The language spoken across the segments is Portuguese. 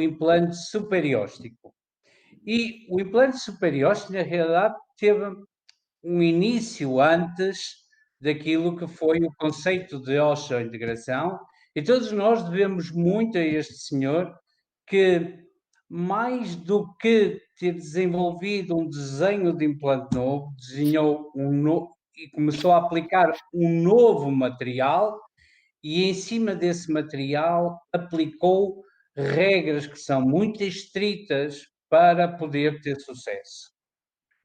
o implante superióstico. E o implante superióstico, na realidade, teve um início antes daquilo que foi o conceito de osseointegração, e todos nós devemos muito a este senhor que, mais do que ter desenvolvido um desenho de implante novo, desenhou e começou a aplicar um novo material, e em cima desse material aplicou regras que são muito estritas para poder ter sucesso.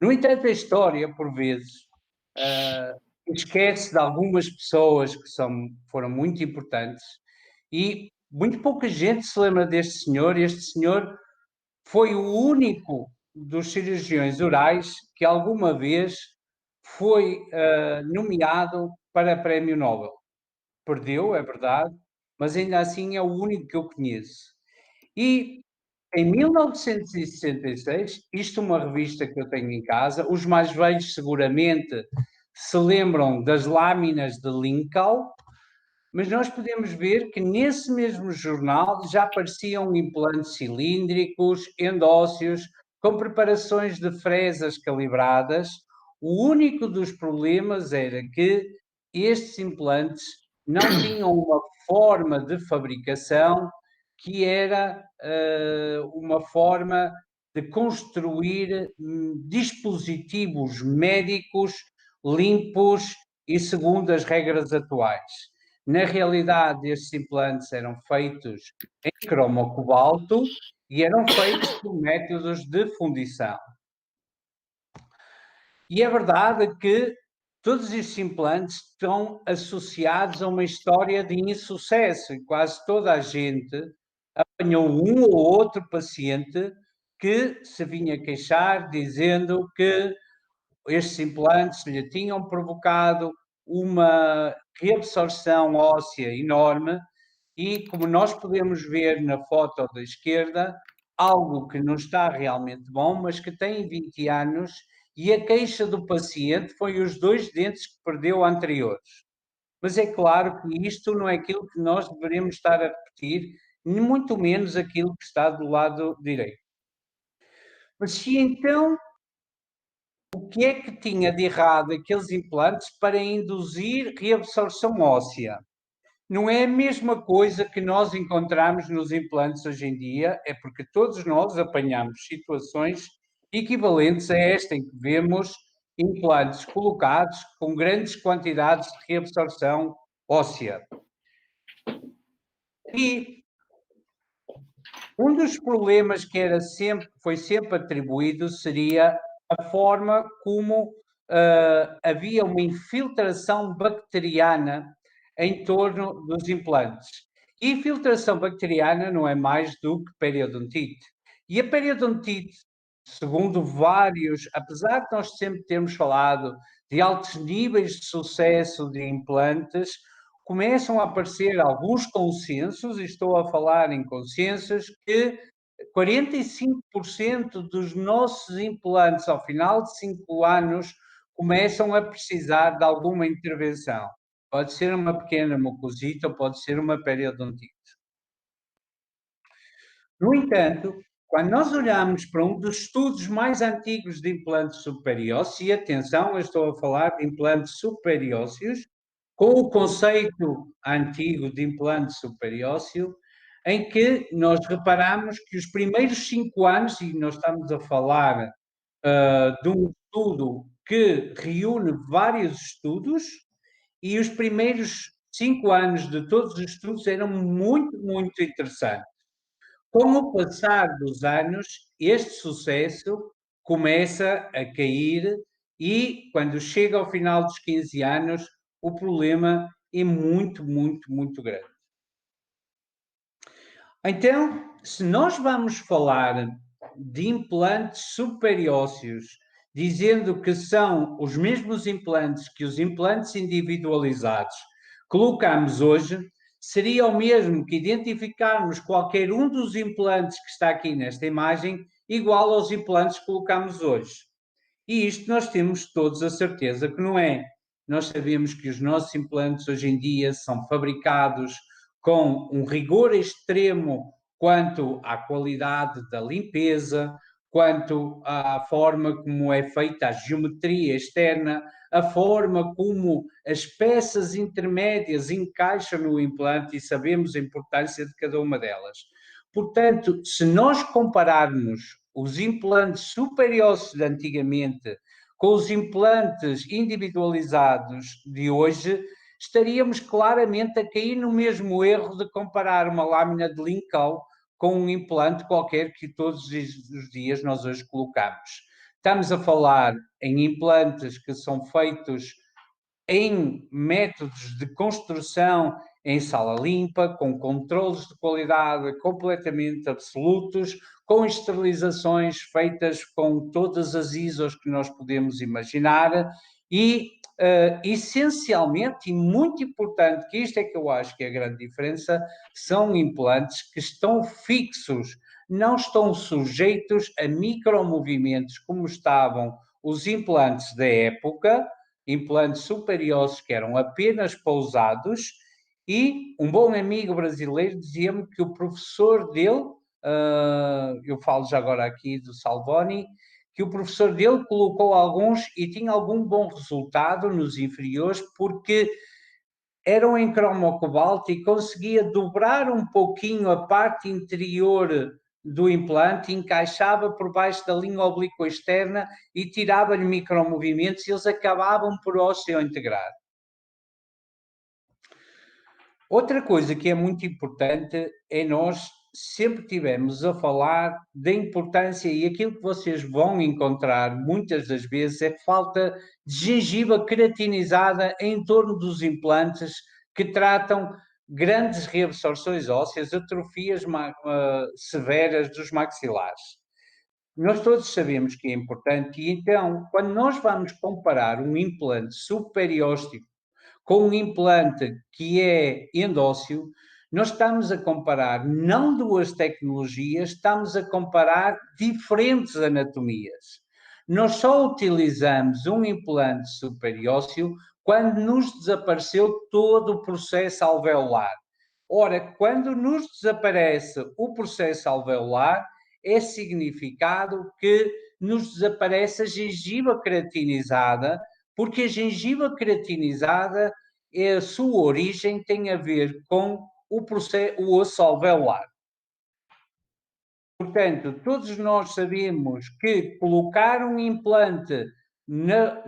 No entanto, a história, por vezes, esquece de algumas pessoas que foram muito importantes e muito pouca gente se lembra deste senhor. Este senhor foi o único dos cirurgiões orais que alguma vez foi nomeado para Prémio Nobel. Perdeu, é verdade, mas ainda assim é o único que eu conheço. E em 1966, isto é uma revista que eu tenho em casa, os mais velhos seguramente se lembram das lâminas de Lincoln, mas nós podemos ver que nesse mesmo jornal já apareciam implantes cilíndricos, endócios, com preparações de fresas calibradas. O único dos problemas era que estes implantes não tinham uma forma de fabricação que era uma forma de construir dispositivos médicos limpos e segundo as regras atuais. Na realidade, estes implantes eram feitos em cromo-cobalto e eram feitos por métodos de fundição. E é verdade que todos estes implantes estão associados a uma história de insucesso e quase toda a gente apanhou um ou outro paciente que se vinha queixar dizendo que estes implantes lhe tinham provocado uma reabsorção óssea enorme e, como nós podemos ver na foto da esquerda, algo que não está realmente bom, mas que tem 20 anos e a queixa do paciente foi os 2 dentes que perdeu anteriores. Mas é claro que isto não é aquilo que nós deveríamos estar a repetir, nem muito menos aquilo que está do lado direito. Mas se então, o que é que tinha de errado aqueles implantes para induzir reabsorção óssea? Não é a mesma coisa que nós encontramos nos implantes hoje em dia, é porque todos nós apanhamos situações equivalentes a esta em que vemos implantes colocados com grandes quantidades de reabsorção óssea. E um dos problemas que foi sempre atribuído seria a forma como havia uma infiltração bacteriana em torno dos implantes. E a infiltração bacteriana não é mais do que periodontite. E a periodontite, segundo vários, apesar de nós sempre termos falado de altos níveis de sucesso de implantes, começam a aparecer alguns consensos, e estou a falar em consensos, que 45% dos nossos implantes ao final de 5 anos começam a precisar de alguma intervenção. Pode ser uma pequena mucosite ou pode ser uma periodontite. No entanto, quando nós olhamos para um dos estudos mais antigos de implantes superiósseos, e atenção, eu estou a falar de implantes superiósseos, com o conceito antigo de implante superiósseo, em que nós reparamos que os primeiros 5 anos, e nós estamos a falar de um estudo que reúne vários estudos, e os primeiros 5 anos de todos os estudos eram muito, muito interessantes. Com o passar dos anos, este sucesso começa a cair e, quando chega ao final dos 15 anos, o problema é muito, muito, muito grande. Então, se nós vamos falar de implantes superiósseos, dizendo que são os mesmos implantes que os implantes individualizados colocamos hoje, seria o mesmo que identificarmos qualquer um dos implantes que está aqui nesta imagem igual aos implantes que colocamos hoje. E isto nós temos todos a certeza que não é. Nós sabemos que os nossos implantes hoje em dia são fabricados com um rigor extremo quanto à qualidade da limpeza, quanto à forma como é feita a geometria externa, a forma como as peças intermédias encaixam no implante e sabemos a importância de cada uma delas. Portanto, se nós compararmos os implantes superiores de antigamente com os implantes individualizados de hoje, estaríamos claramente a cair no mesmo erro de comparar uma lâmina de Lincoln com um implante qualquer que todos os dias nós hoje colocamos. Estamos a falar em implantes que são feitos em métodos de construção em sala limpa, com controles de qualidade completamente absolutos, com esterilizações feitas com todas as ISOs que nós podemos imaginar e, essencialmente, e muito importante, que isto é que eu acho que é a grande diferença, são implantes que estão fixos, não estão sujeitos a micromovimentos como estavam os implantes da época, implantes superiores que eram apenas pousados, e um bom amigo brasileiro dizia-me que o professor dele, eu falo já agora aqui do Salvoni, que o professor dele colocou alguns e tinha algum bom resultado nos inferiores, porque eram em cromo cobalto e conseguia dobrar um pouquinho a parte interior do implante, encaixava por baixo da linha oblíqua externa e tirava-lhe micromovimentos e eles acabavam por osteointegrar. Outra coisa que é muito importante é nós sempre tivemos a falar da importância, e aquilo que vocês vão encontrar muitas das vezes é falta de gengiva queratinizada em torno dos implantes que tratam grandes reabsorções ósseas, atrofias severas dos maxilares. Nós todos sabemos que é importante e então, quando nós vamos comparar um implante superióstico com um implante que é endósseo, nós estamos a comparar não duas tecnologias, estamos a comparar diferentes anatomias. Nós só utilizamos um implante superiósseo quando nos desapareceu todo o processo alveolar. Ora, quando nos desaparece o processo alveolar, é significado que nos desaparece a gengiva queratinizada, porque a gengiva queratinizada, a sua origem tem a ver com o osso alveolar. Portanto, todos nós sabemos que colocar um implante na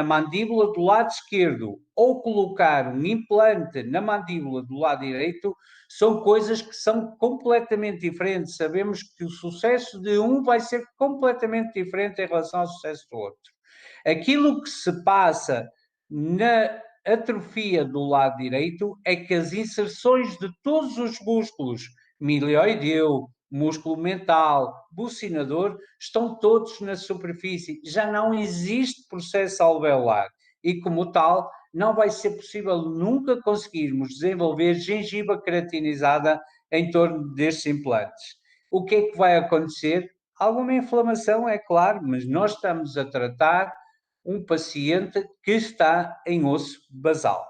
mandíbula do lado esquerdo ou colocar um implante na mandíbula do lado direito são coisas que são completamente diferentes. Sabemos que o sucesso de um vai ser completamente diferente em relação ao sucesso do outro. Aquilo que se passa na atrofia do lado direito é que as inserções de todos os músculos, milioideu, músculo mental, bucinador, estão todos na superfície. Já não existe processo alveolar e, como tal, não vai ser possível nunca conseguirmos desenvolver gengiva queratinizada em torno destes implantes. O que é que vai acontecer? Alguma inflamação, é claro, mas nós estamos a tratar um paciente que está em osso basal.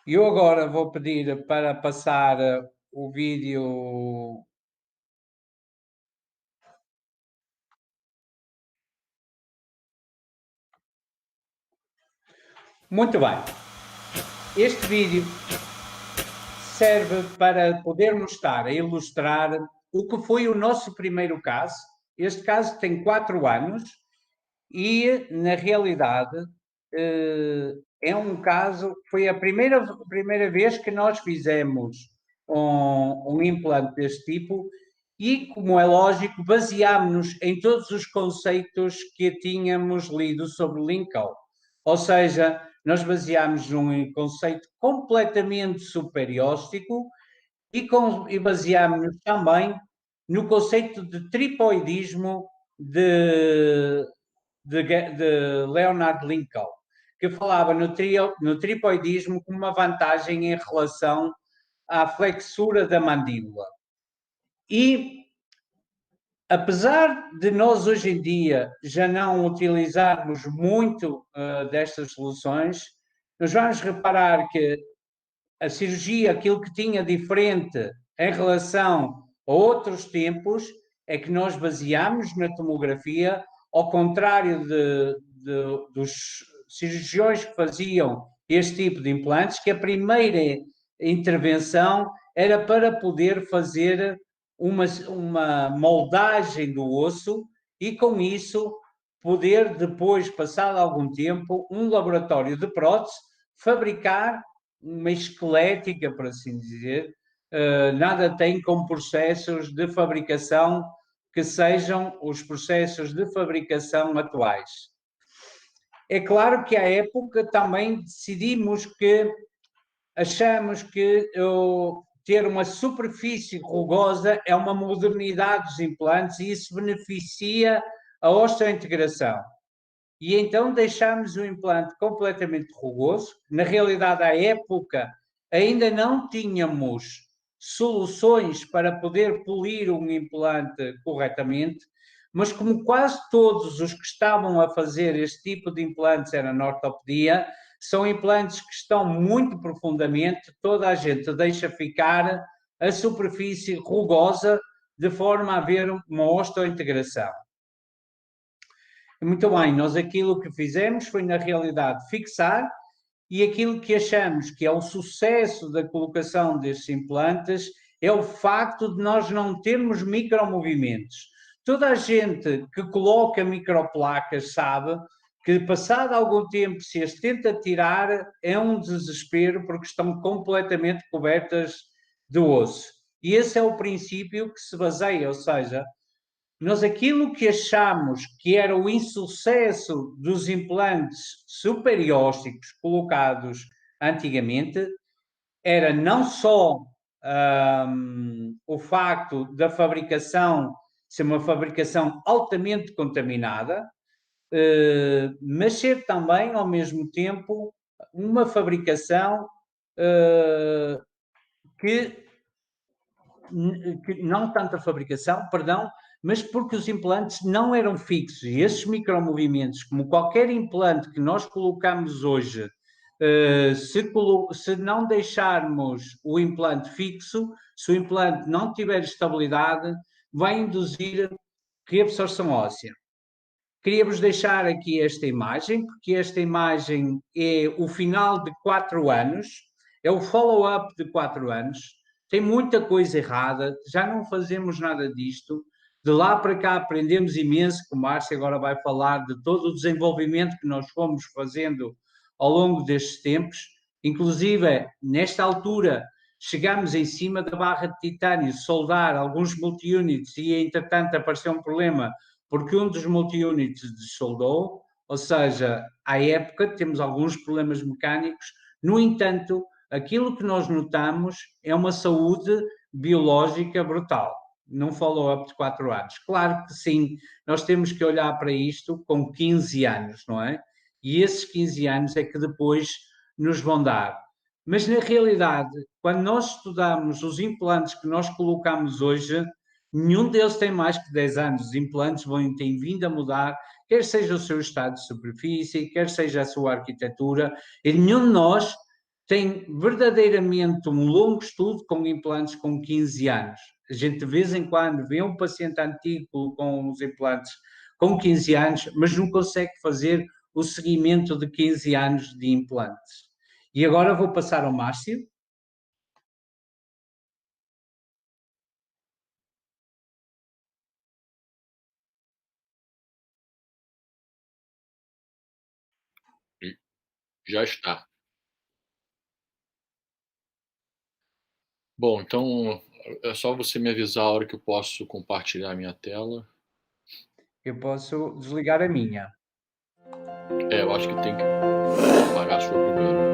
Eu agora vou pedir para passar o vídeo. Muito bem. Este vídeo serve para podermos estar a ilustrar o que foi o nosso primeiro caso. Este caso tem 4 anos e, na realidade, é um caso, foi a primeira vez que nós fizemos um implante deste tipo e, como é lógico, baseámos-nos em todos os conceitos que tínhamos lido sobre Lincoln. Ou seja, nós baseámos num conceito completamente superióstico e baseámos-nos também no conceito de tripoidismo de Leonard Lincoln, que falava no tripoidismo como uma vantagem em relação à flexura da mandíbula. E, apesar de nós hoje em dia já não utilizarmos muito destas soluções, nós vamos reparar que a cirurgia, aquilo que tinha diferente em relação a outros tempos, é que nós baseámos na tomografia, ao contrário dos cirurgiões que faziam este tipo de implantes, que a primeira intervenção era para poder fazer uma moldagem do osso e, com isso, poder depois, passado algum tempo, um laboratório de prótese fabricar uma esquelética, por assim dizer, nada tem como processos de fabricação que sejam os processos de fabricação atuais. É claro que à época também decidimos que achamos que ter uma superfície rugosa é uma modernidade dos implantes e isso beneficia a osteointegração. E então deixámos o implante completamente rugoso. Na realidade, à época, ainda não tínhamos soluções para poder polir um implante corretamente, mas como quase todos os que estavam a fazer este tipo de implantes eram na ortopedia, são implantes que estão muito profundamente, toda a gente deixa ficar a superfície rugosa de forma a haver uma osteointegração. Muito bem, nós aquilo que fizemos foi, na realidade, fixar e aquilo que achamos que é o sucesso da colocação destes implantes é o facto de nós não termos micromovimentos. Toda a gente que coloca microplacas sabe que, passado algum tempo, se as tenta tirar, é um desespero porque estão completamente cobertas de osso. E esse é o princípio que se baseia, ou seja, nós aquilo que achamos que era o insucesso dos implantes superiósticos colocados antigamente era não só o facto da fabricação ser uma fabricação altamente contaminada, mas ser também, ao mesmo tempo, uma fabricação que não tanto a fabricação, perdão, mas porque os implantes não eram fixos e esses micromovimentos, como qualquer implante que nós colocamos hoje, se não deixarmos o implante fixo, se o implante não tiver estabilidade, vai induzir reabsorção óssea. Queria-vos deixar aqui esta imagem, porque esta imagem é o final de 4 anos, é o follow-up de 4 anos, tem muita coisa errada, já não fazemos nada disto, de lá para cá aprendemos imenso, que o Márcio agora vai falar de todo o desenvolvimento que nós fomos fazendo ao longo destes tempos, inclusive nesta altura chegámos em cima da barra de titânio, soldar alguns multi-units e entretanto apareceu um problema porque um dos multi-units dessoldou, ou seja, à época temos alguns problemas mecânicos, no entanto, aquilo que nós notamos é uma saúde biológica brutal, num follow-up de 4 anos. Claro que sim, nós temos que olhar para isto com 15 anos, não é? E esses 15 anos é que depois nos vão dar. Mas na realidade, quando nós estudamos os implantes que nós colocamos hoje, nenhum deles tem mais que 10 anos. Os implantes têm vindo a mudar, quer seja o seu estado de superfície, quer seja a sua arquitetura, e nenhum de nós tem verdadeiramente um longo estudo com implantes com 15 anos. A gente de vez em quando vê um paciente antigo com os implantes com 15 anos, mas não consegue fazer o seguimento de 15 anos de implantes. E agora vou passar ao Márcio. Já está. Bom, então é só você me avisar a hora que eu posso compartilhar a minha tela. Eu posso desligar a minha. Eu acho que tem que apagar a sua primeiro.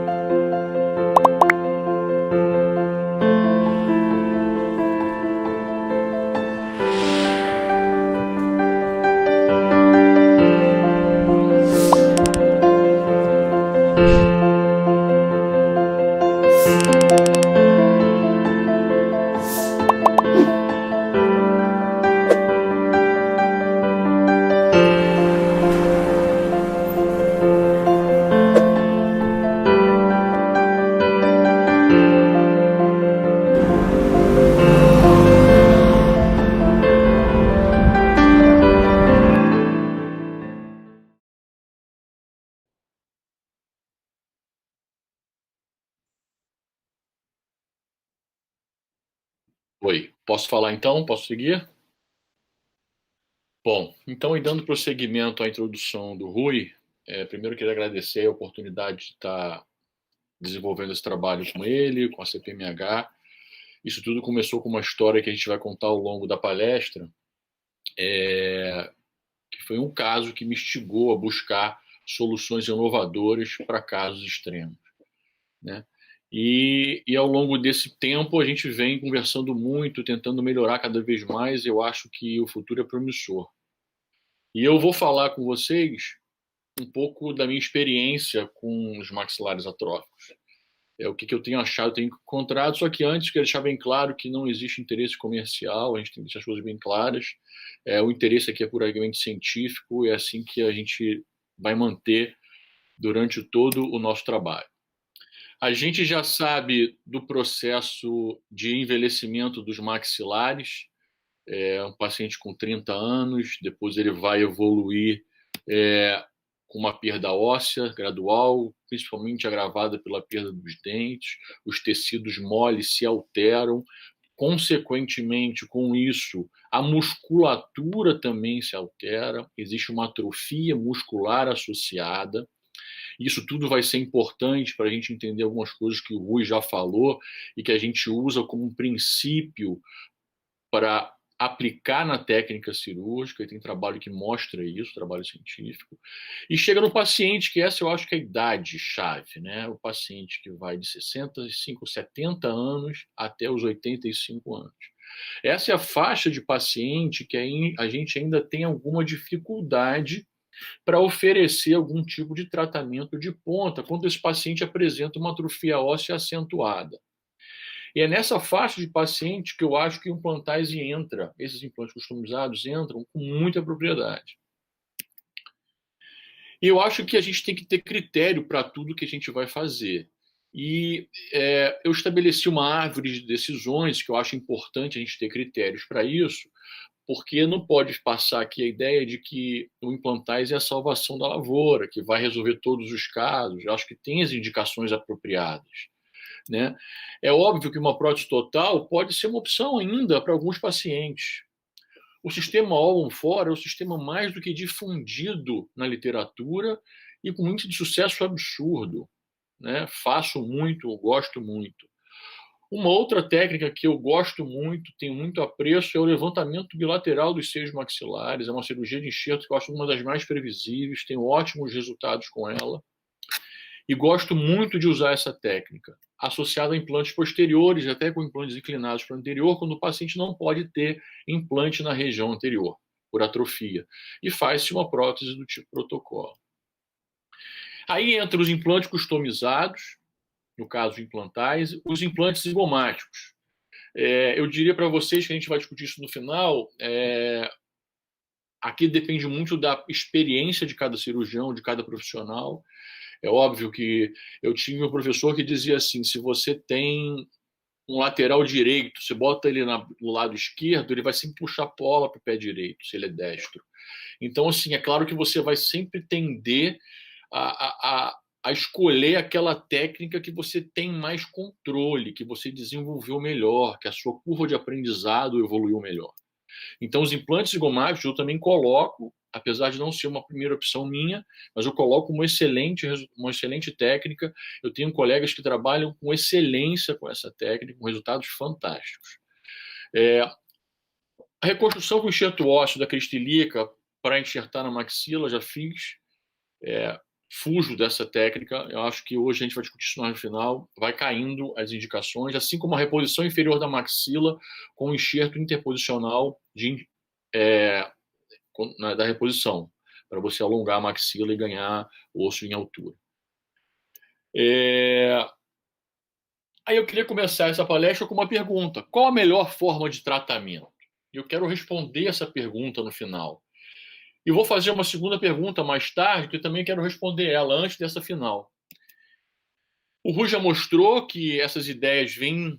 Posso falar então? Posso seguir? Bom, então, e dando prosseguimento à introdução do Rui, primeiro eu queria agradecer a oportunidade de estar desenvolvendo esse trabalho com ele, com a CPMH. Isso tudo começou com uma história que a gente vai contar ao longo da palestra, que foi um caso que me instigou a buscar soluções inovadoras para casos extremos, né? E ao longo desse tempo a gente vem conversando muito, tentando melhorar cada vez mais. Eu acho que o futuro é promissor. E eu vou falar com vocês um pouco da minha experiência com os maxilares atróficos. O que eu tenho achado, tenho encontrado, só que antes quero deixar bem claro que não existe interesse comercial, a gente tem que deixar as coisas bem claras. O interesse aqui é puramente científico, é assim que a gente vai manter durante todo o nosso trabalho. A gente já sabe do processo de envelhecimento dos maxilares. Um paciente com 30 anos, depois ele vai evoluir com uma perda óssea gradual, principalmente agravada pela perda dos dentes, os tecidos moles se alteram, consequentemente, com isso, a musculatura também se altera, existe uma atrofia muscular associada. Isso tudo vai ser importante para a gente entender algumas coisas que o Rui já falou e que a gente usa como um princípio para aplicar na técnica cirúrgica, e tem trabalho que mostra isso, trabalho científico, e chega no paciente, que essa eu acho que é a idade-chave, né? O paciente que vai de 65, 70 anos até os 85 anos. Essa é a faixa de paciente que a gente ainda tem alguma dificuldade para oferecer algum tipo de tratamento de ponta quando esse paciente apresenta uma atrofia óssea acentuada. E é nessa faixa de paciente que eu acho que o Implantise entra, esses implantes customizados entram com muita propriedade. E eu acho que a gente tem que ter critério para tudo que a gente vai fazer. E eu estabeleci uma árvore de decisões, que eu acho importante a gente ter critérios para isso, porque não pode passar aqui a ideia de que o Implantise é a salvação da lavoura, que vai resolver todos os casos. Eu acho que tem as indicações apropriadas, né? É óbvio que uma prótese total pode ser uma opção ainda para alguns pacientes. O sistema All-on-4 é o sistema mais do que difundido na literatura e com um índice de sucesso absurdo, né? Faço muito, gosto muito. Uma outra técnica que eu gosto muito, tenho muito apreço, é o levantamento bilateral dos seios maxilares. É uma cirurgia de enxerto que eu acho uma das mais previsíveis, tenho ótimos resultados com ela. E gosto muito de usar essa técnica, associada a implantes posteriores, até com implantes inclinados para o anterior, quando o paciente não pode ter implante na região anterior, por atrofia. E faz-se uma prótese do tipo protocolo. Aí entra os implantes customizados, no caso de Implantise, os implantes zigomáticos. Eu diria para vocês que a gente vai discutir isso no final. Aqui depende muito da experiência de cada cirurgião, de cada profissional. É óbvio que eu tinha um professor que dizia assim: se você tem um lateral direito, você bota ele no lado esquerdo, ele vai sempre puxar a bola para o pé direito, se ele é destro. Então, assim, é claro que você vai sempre tender a escolher aquela técnica que você tem mais controle, que você desenvolveu melhor, que a sua curva de aprendizado evoluiu melhor. Então, os implantes zigomáticos eu também coloco, apesar de não ser uma primeira opção minha, mas eu coloco uma excelente técnica. Eu tenho colegas que trabalham com excelência com essa técnica, com resultados fantásticos. A reconstrução com enxerto ósseo da cristilica para enxertar na maxila, já fiz. Fujo dessa técnica. Eu acho que hoje a gente vai discutir isso no final. Vai caindo as indicações, assim como a reposição inferior da maxila com enxerto interposicional da reposição, para você alongar a maxila e ganhar osso em altura. Aí eu queria começar essa palestra com uma pergunta: qual a melhor forma de tratamento? Eu quero responder essa pergunta no final. E vou fazer uma segunda pergunta mais tarde, que eu também quero responder ela antes dessa final. O Rui já mostrou que essas ideias vêm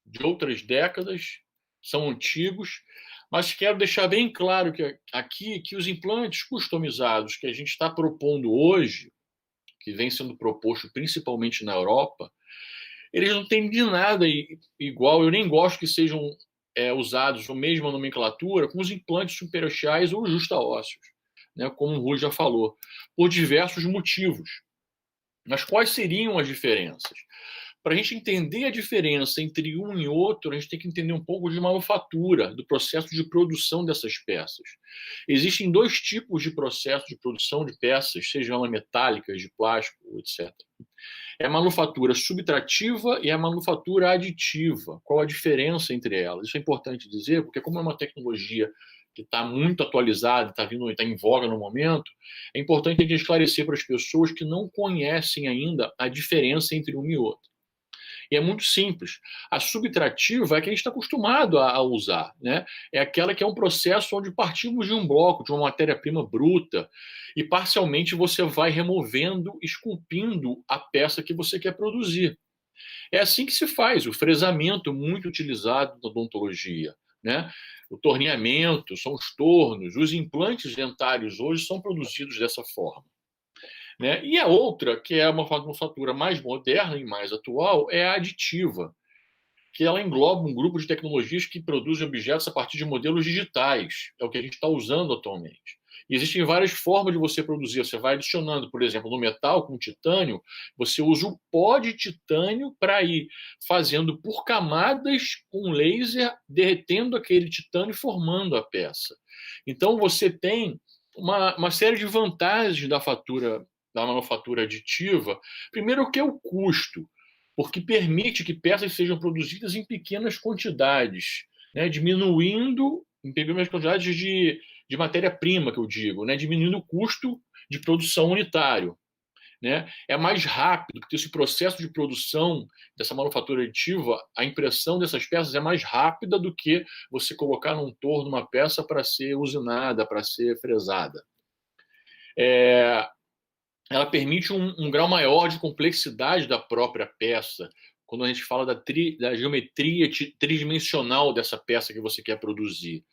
de outras décadas, são antigos, mas quero deixar bem claro que os implantes customizados que a gente está propondo hoje, que vem sendo proposto principalmente na Europa, eles não têm de nada igual. Eu nem gosto que sejam usados a mesma nomenclatura com os implantes superosteais ou justa-ósseos, né, como o Rui já falou, por diversos motivos. Mas quais seriam as diferenças? Para a gente entender a diferença entre um e outro, a gente tem que entender um pouco de manufatura, do processo de produção dessas peças. Existem dois tipos de processo de produção de peças, sejam elas metálicas, de plástico, etc. É a manufatura subtrativa e a manufatura aditiva. Qual a diferença entre elas? Isso é importante dizer, porque como é uma tecnologia que está muito atualizada, está em voga no momento, é importante a gente esclarecer para as pessoas que não conhecem ainda a diferença entre um e outro. E é muito simples. A subtrativa é que a gente está acostumado a usar, né? É aquela que é um processo onde partimos de um bloco, de uma matéria-prima bruta, e parcialmente você vai removendo, esculpindo a peça que você quer produzir. É assim que se faz o fresamento, muito utilizado na odontologia, né? O torneamento, são os tornos, os implantes dentários hoje são produzidos dessa forma. Né? E a outra, que é uma manufatura mais moderna e mais atual, é a aditiva, que ela engloba um grupo de tecnologias que produzem objetos a partir de modelos digitais. É o que a gente está usando atualmente. E existem várias formas de você produzir. Você vai adicionando, por exemplo, no metal, com titânio, você usa o pó de titânio para ir fazendo por camadas com laser, derretendo aquele titânio e formando a peça. Então, você tem uma série de vantagens da manufatura aditiva. Primeiro, que é o custo, porque permite que peças sejam produzidas em pequenas quantidades, né, diminuindo em pequenas quantidades de matéria-prima, que eu digo, né, diminuindo o custo de produção unitário. Né? É mais rápido, porque esse processo de produção dessa manufatura aditiva, a impressão dessas peças é mais rápida do que você colocar num torno uma peça para ser usinada, para ser fresada. Ela permite um grau maior de complexidade da própria peça, quando a gente fala da geometria tridimensional dessa peça que você quer produzir.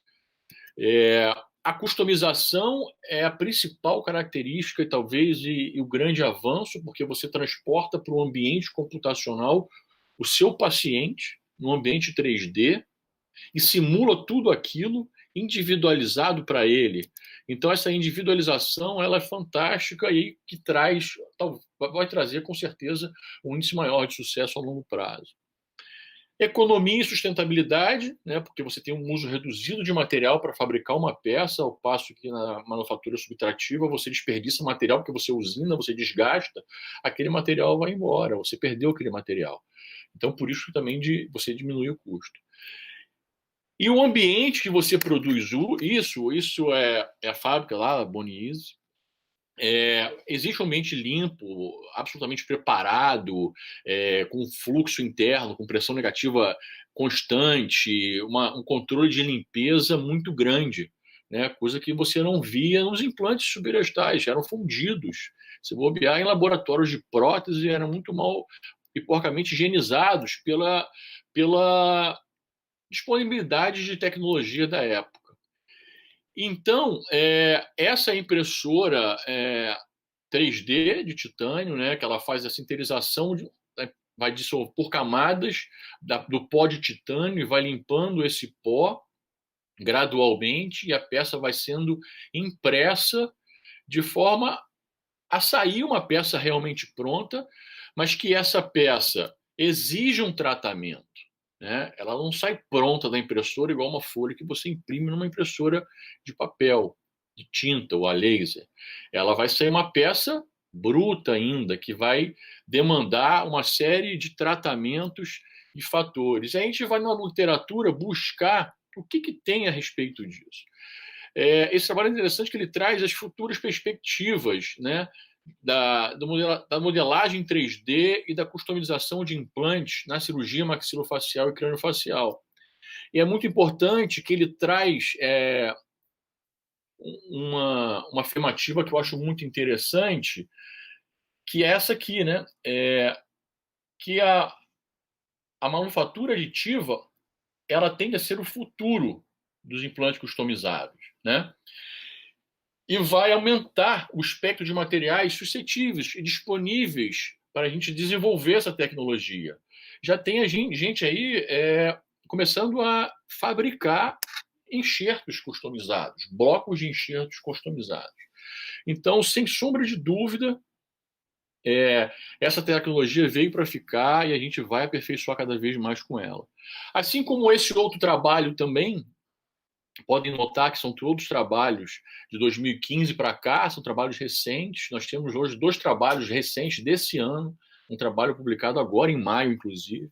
A customização é a principal característica e talvez o grande avanço, porque você transporta para o ambiente computacional o seu paciente no ambiente 3D e simula tudo aquilo individualizado para ele. Então, essa individualização ela é fantástica e que vai trazer, com certeza, um índice maior de sucesso a longo prazo. Economia e sustentabilidade, né, porque você tem um uso reduzido de material para fabricar uma peça, ao passo que na manufatura subtrativa você desperdiça material porque você usina, você desgasta, aquele material vai embora, você perdeu aquele material. Então, por isso também você diminui o custo. E o ambiente que você produz isso é a fábrica lá, a Bonize. Existe um ambiente limpo, absolutamente preparado, com fluxo interno, com pressão negativa constante, um controle de limpeza muito grande, né? Coisa que você não via nos implantes suberestais, eram fundidos. Se bobear em laboratórios de prótese, eram muito mal e porcamente higienizados pela disponibilidade de tecnologia da época. Então, essa impressora 3D de titânio, né, que ela faz a sinterização, vai dissolver por camadas do pó de titânio e vai limpando esse pó gradualmente e a peça vai sendo impressa de forma a sair uma peça realmente pronta, mas que essa peça exige um tratamento. Né? Ela não sai pronta da impressora igual uma folha que você imprime numa impressora de papel, de tinta ou a laser. Ela vai sair uma peça bruta ainda, que vai demandar uma série de tratamentos e fatores. Aí a gente vai na literatura buscar o que tem a respeito disso. Esse trabalho é interessante que ele traz as futuras perspectivas, né, da modelagem 3D e da customização de implantes na cirurgia maxilofacial e craniofacial. E é muito importante que ele traz uma afirmativa que eu acho muito interessante, que é essa aqui, né? Que a manufatura aditiva ela tende a ser o futuro dos implantes customizados, né? E vai aumentar o espectro de materiais suscetíveis e disponíveis para a gente desenvolver essa tecnologia. Já tem a gente aí começando a fabricar enxertos customizados, blocos de enxertos customizados. Então, sem sombra de dúvida, essa tecnologia veio para ficar e a gente vai aperfeiçoar cada vez mais com ela. Assim como esse outro trabalho também, podem notar que são todos trabalhos de 2015 para cá, são trabalhos recentes. Nós temos hoje 2 trabalhos recentes desse ano, um trabalho publicado agora em maio, inclusive,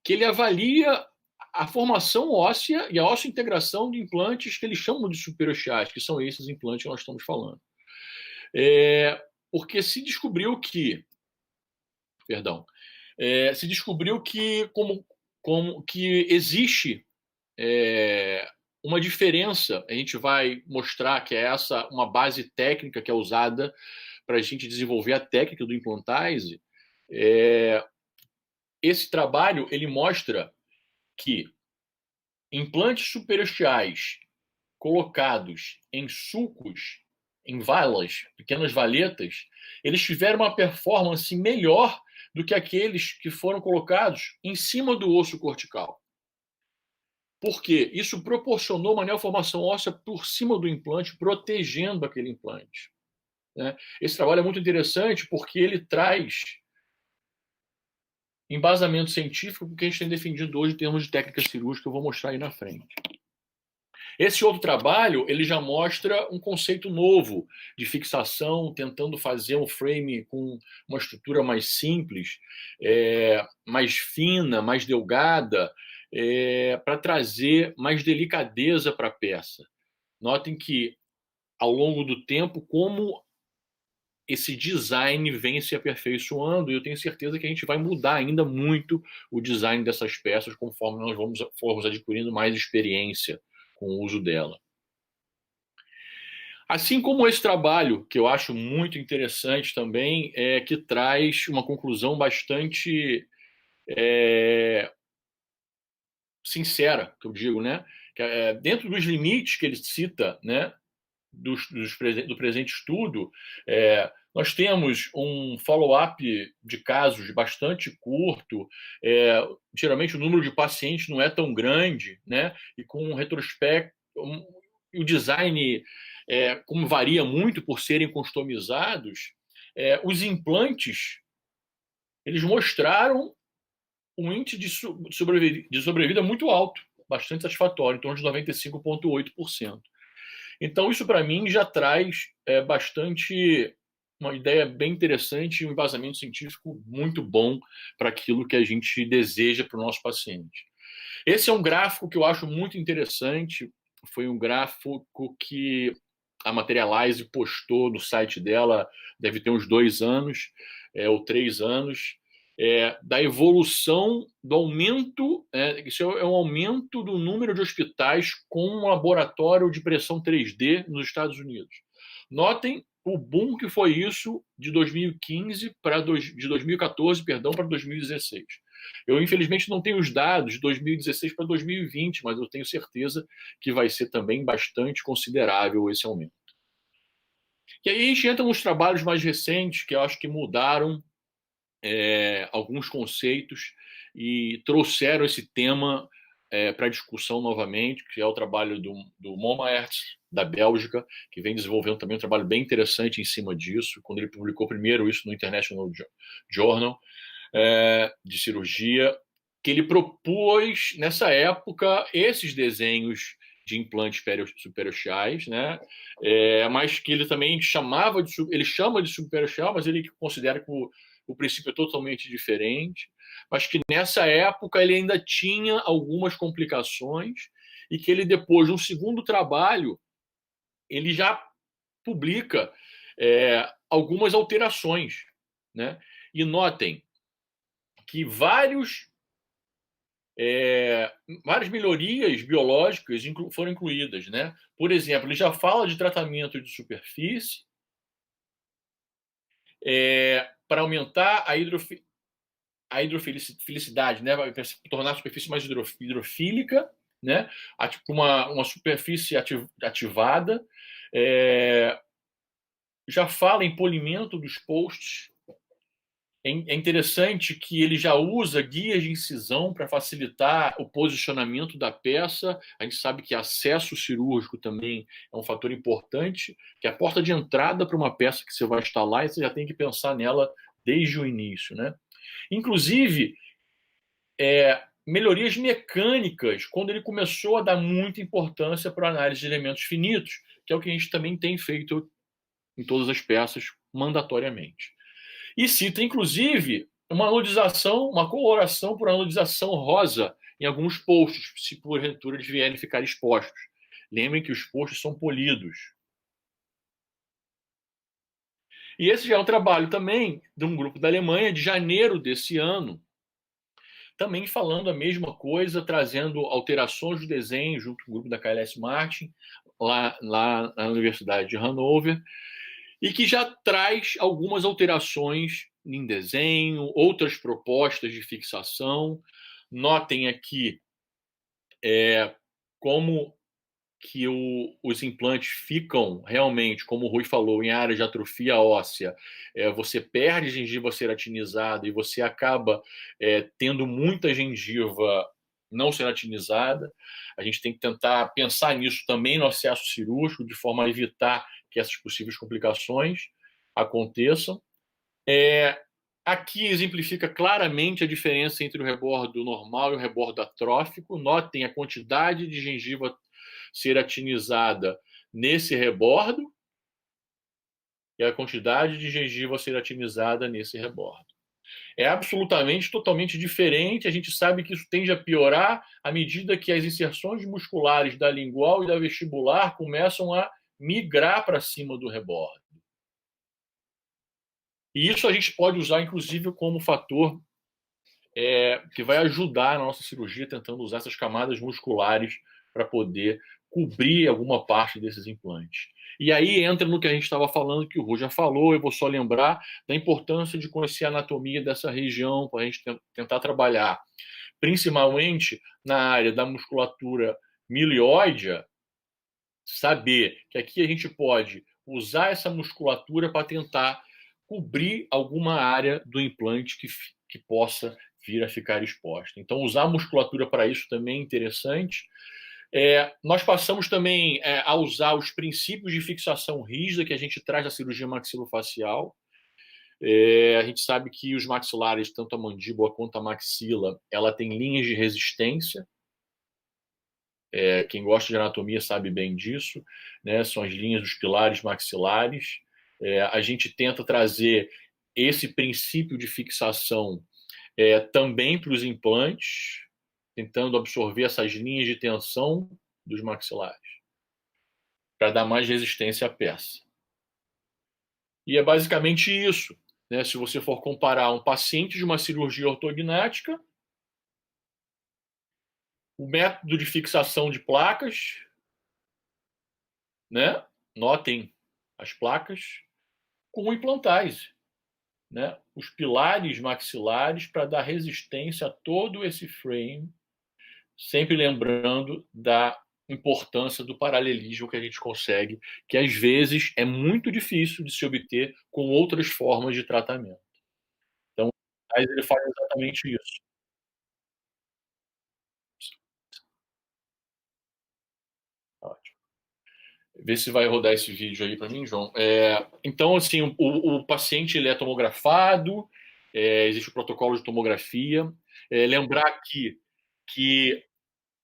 que ele avalia a formação óssea e a osseo-integração de implantes que eles chamam de superosteais, que são esses implantes que nós estamos falando. Porque se descobriu que, que existe uma diferença. A gente vai mostrar que é essa uma base técnica que é usada para a gente desenvolver a técnica do implantise. Esse trabalho ele mostra que implantes superosteais colocados em sulcos, em valas, pequenas valetas, eles tiveram uma performance melhor do que aqueles que foram colocados em cima do osso cortical. Por quê? Isso proporcionou uma neoformação óssea por cima do implante, protegendo aquele implante. Esse trabalho é muito interessante porque ele traz embasamento científico porque a gente tem defendido hoje em termos de técnica cirúrgica, que eu vou mostrar aí na frente. Esse outro trabalho, ele já mostra um conceito novo de fixação, tentando fazer um frame com uma estrutura mais simples, mais fina, mais delgada, para trazer mais delicadeza para a peça. Notem que, ao longo do tempo, como esse design vem se aperfeiçoando, e eu tenho certeza que a gente vai mudar ainda muito o design dessas peças conforme nós formos adquirindo mais experiência com o uso dela. Assim como esse trabalho, que eu acho muito interessante também, que traz uma conclusão bastante sincera, que eu digo, né? Que, dentro dos limites que ele cita, né, do presente estudo, nós temos um follow-up de casos bastante curto, geralmente o número de pacientes não é tão grande, né? E com um retrospecto, o design, como varia muito por serem customizados, os implantes, eles mostraram um índice de sobrevida muito alto, bastante satisfatório, em torno de 95,8%. Então, isso para mim já traz bastante uma ideia bem interessante e um embasamento científico muito bom para aquilo que a gente deseja para o nosso paciente. Esse é um gráfico que eu acho muito interessante, foi um gráfico que a Materialize postou no site dela, deve ter uns 2 anos ou 3 anos, da evolução do aumento, isso é um aumento do número de hospitais com um laboratório de impressão 3D nos Estados Unidos. Notem o boom que foi isso de 2014 para 2016. Eu, infelizmente, não tenho os dados de 2016 para 2020, mas eu tenho certeza que vai ser também bastante considerável esse aumento. E aí a gente entra nos trabalhos mais recentes, que eu acho que mudaram alguns conceitos e trouxeram esse tema para discussão novamente, que é o trabalho do Mommaert, da Bélgica, que vem desenvolvendo também um trabalho bem interessante em cima disso, quando ele publicou primeiro isso no International Journal de Cirurgia, que ele propôs, nessa época, esses desenhos de implantes superosteais, né? Mas que ele também chama de superosteal, mas ele considera que o princípio é totalmente diferente, mas que nessa época ele ainda tinha algumas complicações e que ele, depois de um segundo trabalho, ele já publica algumas alterações, né? E notem que várias melhorias biológicas foram incluídas, né? Por exemplo, ele já fala de tratamento de superfície para aumentar a hidrofilicidade, né? Para tornar a superfície mais hidrofílica, né? Uma superfície ativada. Já fala em polimento dos posts, É interessante que ele já usa guias de incisão para facilitar o posicionamento da peça. A gente sabe que acesso cirúrgico também é um fator importante, que é a porta de entrada para uma peça que você vai instalar, e você já tem que pensar nela desde o início, né? Inclusive, melhorias mecânicas, quando ele começou a dar muita importância para a análise de elementos finitos, que é o que a gente também tem feito em todas as peças mandatoriamente. E cita, inclusive, uma anodização, uma coloração por anodização rosa em alguns postos, se porventura eles vierem ficar expostos. Lembrem que os postos são polidos. E esse já é um trabalho também de um grupo da Alemanha, de janeiro desse ano, também falando a mesma coisa, trazendo alterações do desenho junto com o grupo da KLS Martin, lá na Universidade de Hannover, e que já traz algumas alterações em desenho, outras propostas de fixação. Notem aqui como que os implantes ficam realmente, como o Rui falou, em área de atrofia óssea. Você perde gengiva ceratinizada e você acaba tendo muita gengiva não ceratinizada. A gente tem que tentar pensar nisso também no acesso cirúrgico, de forma a evitar que essas possíveis complicações aconteçam. Aqui exemplifica claramente a diferença entre o rebordo normal e o rebordo atrófico. Notem a quantidade de gengiva ceratinizada nesse rebordo e a quantidade de gengiva ceratinizada nesse rebordo. É absolutamente, totalmente diferente. A gente sabe que isso tende a piorar à medida que as inserções musculares da lingual e da vestibular começam a migrar para cima do rebordo. E isso a gente pode usar, inclusive, como fator que vai ajudar na nossa cirurgia, tentando usar essas camadas musculares para poder cobrir alguma parte desses implantes. E aí entra no que a gente estava falando, que o Rui já falou, eu vou só lembrar da importância de conhecer a anatomia dessa região, para a gente tentar trabalhar, principalmente na área da musculatura milioide, saber que aqui a gente pode usar essa musculatura para tentar cobrir alguma área do implante que possa vir a ficar exposta. Então, usar a musculatura para isso também é interessante. Nós passamos também a usar os princípios de fixação rígida que a gente traz da cirurgia maxilofacial. A gente sabe que os maxilares, tanto a mandíbula quanto a maxila, ela tem linhas de resistência. Quem gosta de anatomia sabe bem disso, né? São as linhas dos pilares maxilares. A gente tenta trazer esse princípio de fixação também para os implantes, tentando absorver essas linhas de tensão dos maxilares, para dar mais resistência à peça. E é basicamente isso, né? Se você for comparar um paciente de uma cirurgia ortognática, o método de fixação de placas, né? Notem as placas com implantais, né? Os pilares maxilares para dar resistência a todo esse frame, sempre lembrando da importância do paralelismo que a gente consegue, que às vezes é muito difícil de se obter com outras formas de tratamento. Então, ele faz exatamente isso. Ótimo. Vê se vai rodar esse vídeo aí para mim, João. Então, assim, o paciente ele é tomografado, existe o protocolo de tomografia. Lembrar aqui que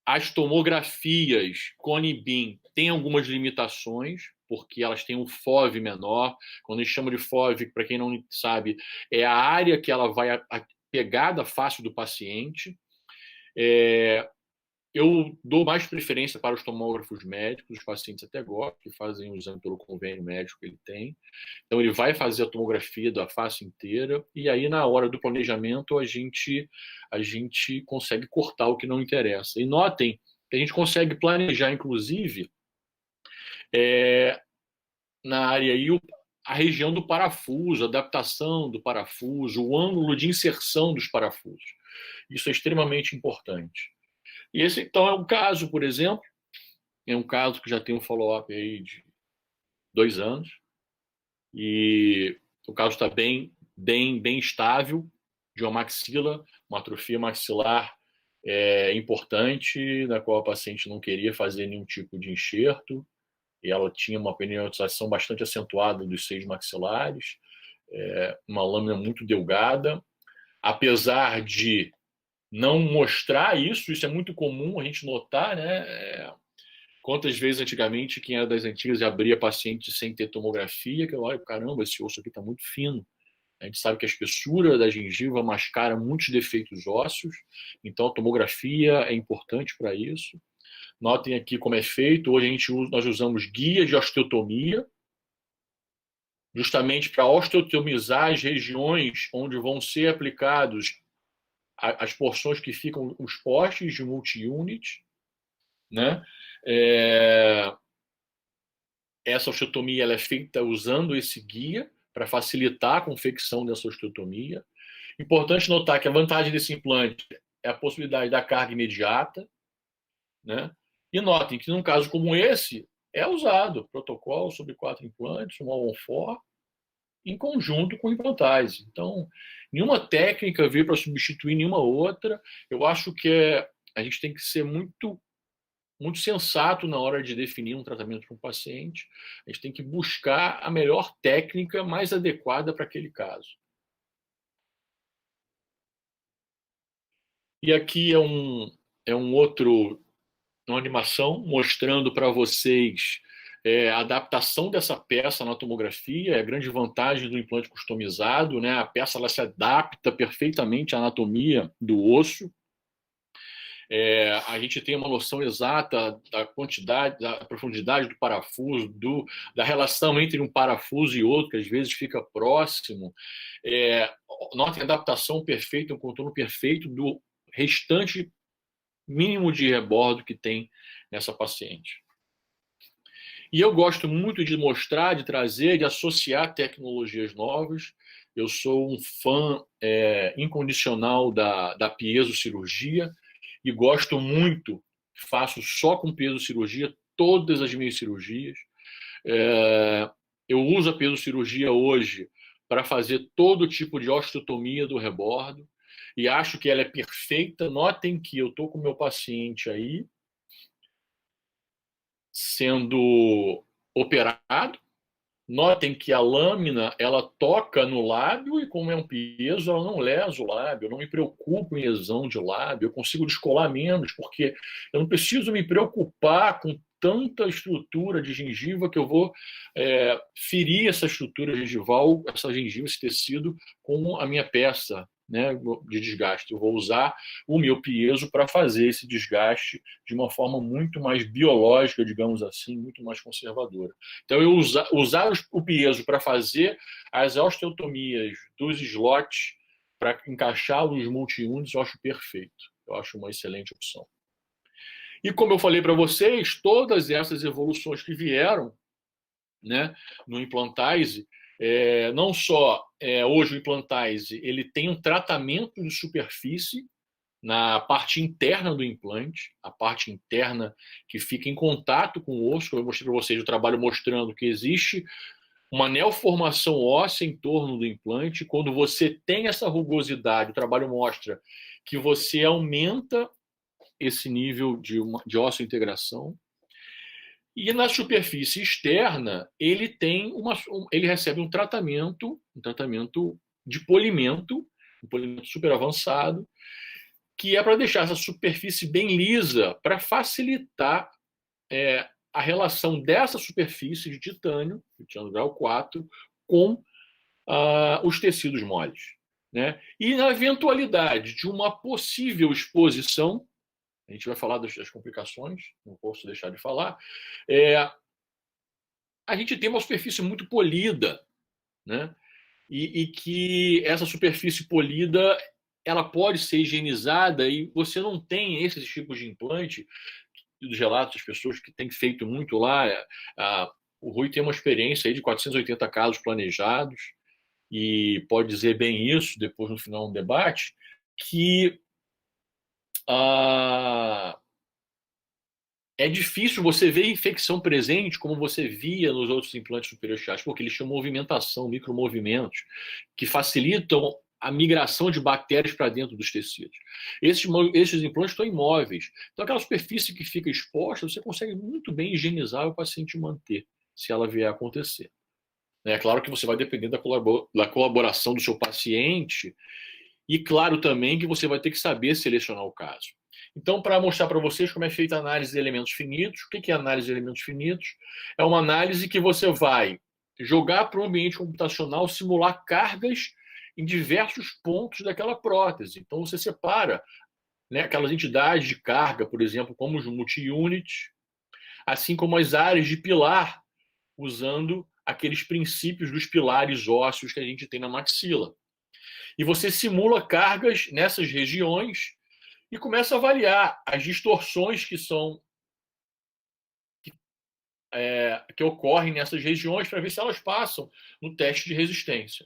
as tomografias Cone-Beam têm algumas limitações, porque elas têm um FOV menor. Quando a gente chama de FOV, para quem não sabe, é a área que ela vai pegar da face do paciente. Eu dou mais preferência para os tomógrafos médicos, os pacientes até gostam, que fazem o exame pelo convênio médico que ele tem. Então, ele vai fazer a tomografia da face inteira, e aí, na hora do planejamento, a gente consegue cortar o que não interessa. E notem que a gente consegue planejar, inclusive, na área aí, a região do parafuso, a adaptação do parafuso, o ângulo de inserção dos parafusos. Isso é extremamente importante. E esse, então, é um caso, por exemplo, é um caso que já tem um follow-up aí de 2 anos, e o caso está bem bem estável de uma maxila, uma atrofia maxilar importante, na qual a paciente não queria fazer nenhum tipo de enxerto, e ela tinha uma peniodização bastante acentuada dos seios maxilares, uma lâmina muito delgada, apesar de não mostrar isso, isso é muito comum a gente notar, né? Quantas vezes antigamente, quem era das antigas abria paciente sem ter tomografia, que eu olho, caramba, esse osso aqui está muito fino. A gente sabe que a espessura da gengiva mascara muitos defeitos ósseos, então a tomografia é importante para isso. Notem aqui como é feito. Hoje nós usamos guias de osteotomia, justamente para osteotomizar as regiões onde vão ser aplicados as porções que ficam os postes de multi-unit, né? Essa osteotomia ela é feita usando esse guia para facilitar a confecção dessa osteotomia. Importante notar que a vantagem desse implante é a possibilidade da carga imediata, né? E notem que num caso como esse é usado protocolo sobre 4 implantes, um all-on-4, em conjunto com implantase. Então, nenhuma técnica veio para substituir nenhuma outra. Eu acho que a gente tem que ser muito sensato na hora de definir um tratamento para um paciente. A gente tem que buscar a melhor técnica mais adequada para aquele caso. E aqui uma animação mostrando para vocês a adaptação dessa peça na tomografia, é a grande vantagem do implante customizado, né? A peça ela se adapta perfeitamente à anatomia do osso. A gente tem uma noção exata da quantidade, da profundidade do parafuso, da relação entre um parafuso e outro, que às vezes fica próximo. Notem a adaptação perfeita, um contorno perfeito do restante mínimo de rebordo que tem nessa paciente. E eu gosto muito de mostrar, de trazer, de associar tecnologias novas. Eu sou um fã incondicional da piezocirurgia e gosto muito, faço só com piezocirurgia todas as minhas cirurgias. Eu uso a piezocirurgia hoje para fazer todo tipo de osteotomia do rebordo e acho que ela é perfeita. Notem que eu estou com o meu paciente aí, sendo operado. Notem que a lâmina ela toca no lábio e, como é um piezo, ela não lesa o lábio. Eu não me preocupo em lesão de lábio, eu consigo descolar menos, porque eu não preciso me preocupar com tanta estrutura de gengiva que eu vou ferir essa estrutura gengival, essa gengiva, esse tecido, com a minha peça, né, de desgaste. Eu vou usar o meu piezo para fazer esse desgaste de uma forma muito mais biológica, digamos assim, muito mais conservadora. Então, eu usar o piezo para fazer as osteotomias dos slots, para encaixar os multi-units, eu acho perfeito. Eu acho uma excelente opção. E como eu falei para vocês, todas essas evoluções que vieram, né, no Implantize, não só hoje o Implantize ele tem um tratamento de superfície na parte interna do implante, a parte interna que fica em contato com o osso, que eu mostrei para vocês o trabalho mostrando que existe uma neoformação óssea em torno do implante. Quando você tem essa rugosidade, o trabalho mostra que você aumenta esse nível de osseointegração. E na superfície externa, ele recebe um tratamento de polimento, um polimento super avançado, que é para deixar essa superfície bem lisa, para facilitar a relação dessa superfície de titânio grau 4, com os tecidos moles. Né? E na eventualidade de uma possível exposição, a gente vai falar das complicações, não posso deixar de falar, a gente tem uma superfície muito polida, né? E que essa superfície polida ela pode ser higienizada e você não tem esses tipos de implante dos relatos das pessoas que têm feito muito lá. O Rui tem uma experiência aí de 480 casos planejados e pode dizer bem isso depois no final do debate, que é difícil você ver infecção presente como você via nos outros implantes superiorais, porque eles têm movimentação, micromovimentos, que facilitam a migração de bactérias para dentro dos tecidos. Esses implantes estão imóveis. Então, aquela superfície que fica exposta, você consegue muito bem higienizar e o paciente manter, se ela vier a acontecer. É claro que você vai depender da colaboração do seu paciente e, claro, também que você vai ter que saber selecionar o caso. Então, para mostrar para vocês como é feita a análise de elementos finitos, o que é análise de elementos finitos? É uma análise que você vai jogar para o ambiente computacional, simular cargas em diversos pontos daquela prótese. Então, você separa, né, aquelas entidades de carga, por exemplo, como os multi-units, assim como as áreas de pilar, usando aqueles princípios dos pilares ósseos que a gente tem na maxila. E você simula cargas nessas regiões e começa a avaliar as distorções que ocorrem nessas regiões para ver se elas passam no teste de resistência.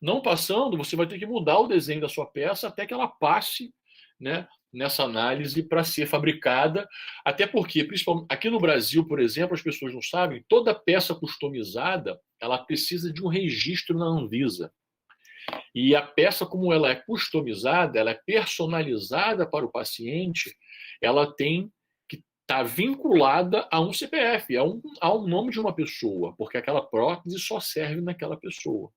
Não passando, você vai ter que mudar o desenho da sua peça até que ela passe, né, nessa análise para ser fabricada. Até porque, principalmente aqui no Brasil, por exemplo, as pessoas não sabem, toda peça customizada ela precisa de um registro na Anvisa. E a peça, como ela é customizada, ela é personalizada para o paciente, ela tem que estar vinculada a um CPF, a um nome de uma pessoa, porque aquela prótese só serve naquela pessoa.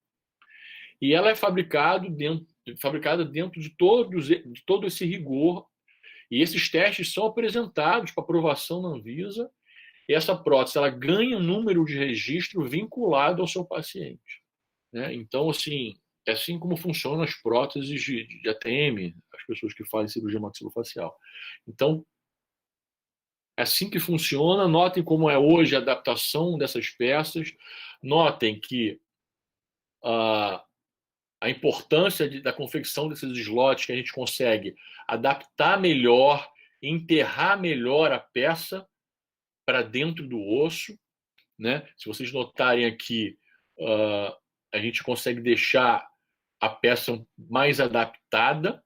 E ela é fabricada dentro de todo esse rigor, e esses testes são apresentados para aprovação na Anvisa, e essa prótese ela ganha um número de registro vinculado ao seu paciente. Né? Então, assim, é assim como funcionam as próteses de ATM, as pessoas que fazem cirurgia maxilofacial. Então, é assim que funciona. Notem como é hoje a adaptação dessas peças. Notem que a importância da confecção desses slots, que a gente consegue adaptar melhor, enterrar melhor a peça para dentro do osso. Né? Se vocês notarem aqui, a gente consegue deixar a peça mais adaptada.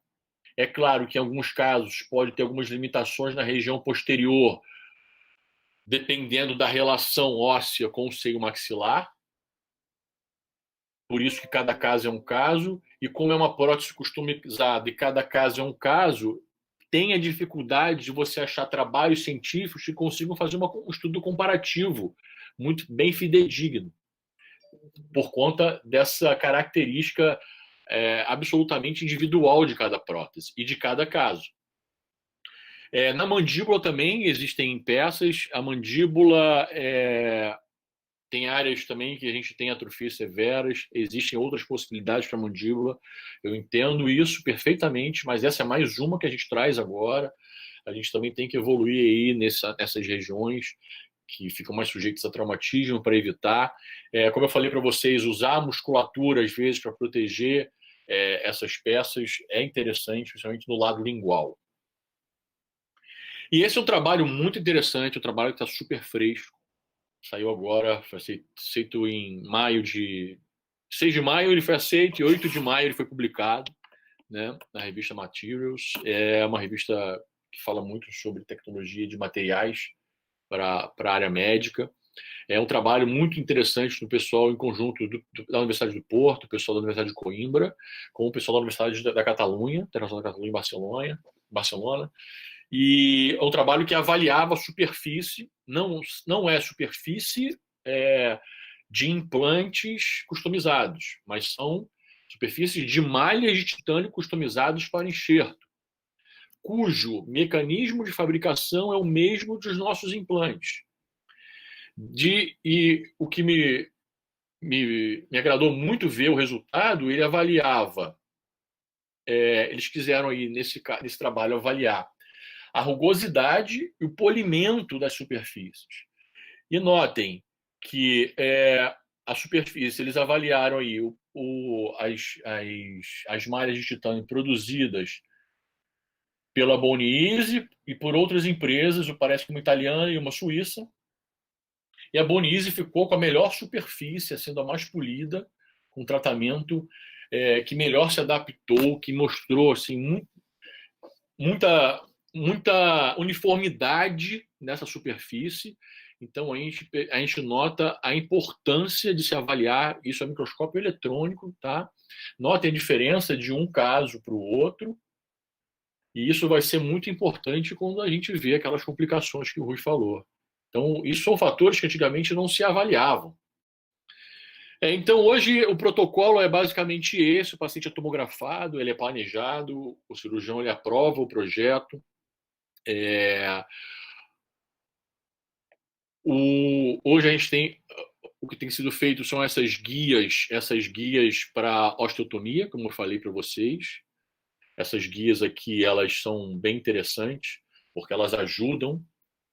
É claro que em alguns casos pode ter algumas limitações na região posterior, dependendo da relação óssea com o seio maxilar. Por isso que cada caso é um caso, e como é uma prótese customizada e cada caso é um caso, tem a dificuldade de você achar trabalhos científicos que consigam fazer um estudo comparativo muito bem fidedigno, por conta dessa característica absolutamente individual de cada prótese e de cada caso. Na mandíbula também existem peças. A mandíbula tem áreas também que a gente tem atrofias severas, existem outras possibilidades para a mandíbula. Eu entendo isso perfeitamente, mas essa é mais uma que a gente traz agora. A gente também tem que evoluir aí nessas regiões que ficam mais sujeitos a traumatismo para evitar. Como eu falei para vocês, usar a musculatura às vezes para proteger essas peças é interessante, principalmente no lado lingual. E esse é um trabalho muito interessante, um trabalho que está super fresco. Saiu agora, foi aceito em 6 de maio ele foi aceito e 8 de maio ele foi publicado, né, na revista Materials. É uma revista que fala muito sobre tecnologia de materiais para a área médica. É um trabalho muito interessante do pessoal em conjunto da Universidade do Porto, o pessoal da Universidade de Coimbra, com o pessoal da Universidade da Catalunha, Internacional da Catalunha em Barcelona. E é um trabalho que avaliava a superfície, não é superfície de implantes customizados, mas são superfícies de malhas de titânio customizados para enxerto, cujo mecanismo de fabricação é o mesmo dos nossos implantes. E o que me agradou muito ver o resultado, ele avaliava, eles quiseram aí nesse trabalho avaliar a rugosidade e o polimento das superfícies. E notem que a superfície, eles avaliaram aí as malhas de titânio produzidas pela Bone e por outras empresas, parece que uma italiana e uma suíça. E a Bone ficou com a melhor superfície, sendo a mais polida, com tratamento que melhor se adaptou, que mostrou assim, muita uniformidade nessa superfície. Então, a gente nota a importância de se avaliar, isso é microscópio eletrônico, tá? Notem a diferença de um caso para o outro, e isso vai ser muito importante quando a gente vê aquelas complicações que o Rui falou. Então, isso são fatores que antigamente não se avaliavam. Então, hoje, o protocolo é basicamente esse: o paciente é tomografado, ele é planejado, o cirurgião ele aprova o projeto. Hoje a gente tem, o que tem sido feito são essas guias para osteotomia, como eu falei para vocês. Essas guias aqui, elas são bem interessantes, porque elas ajudam.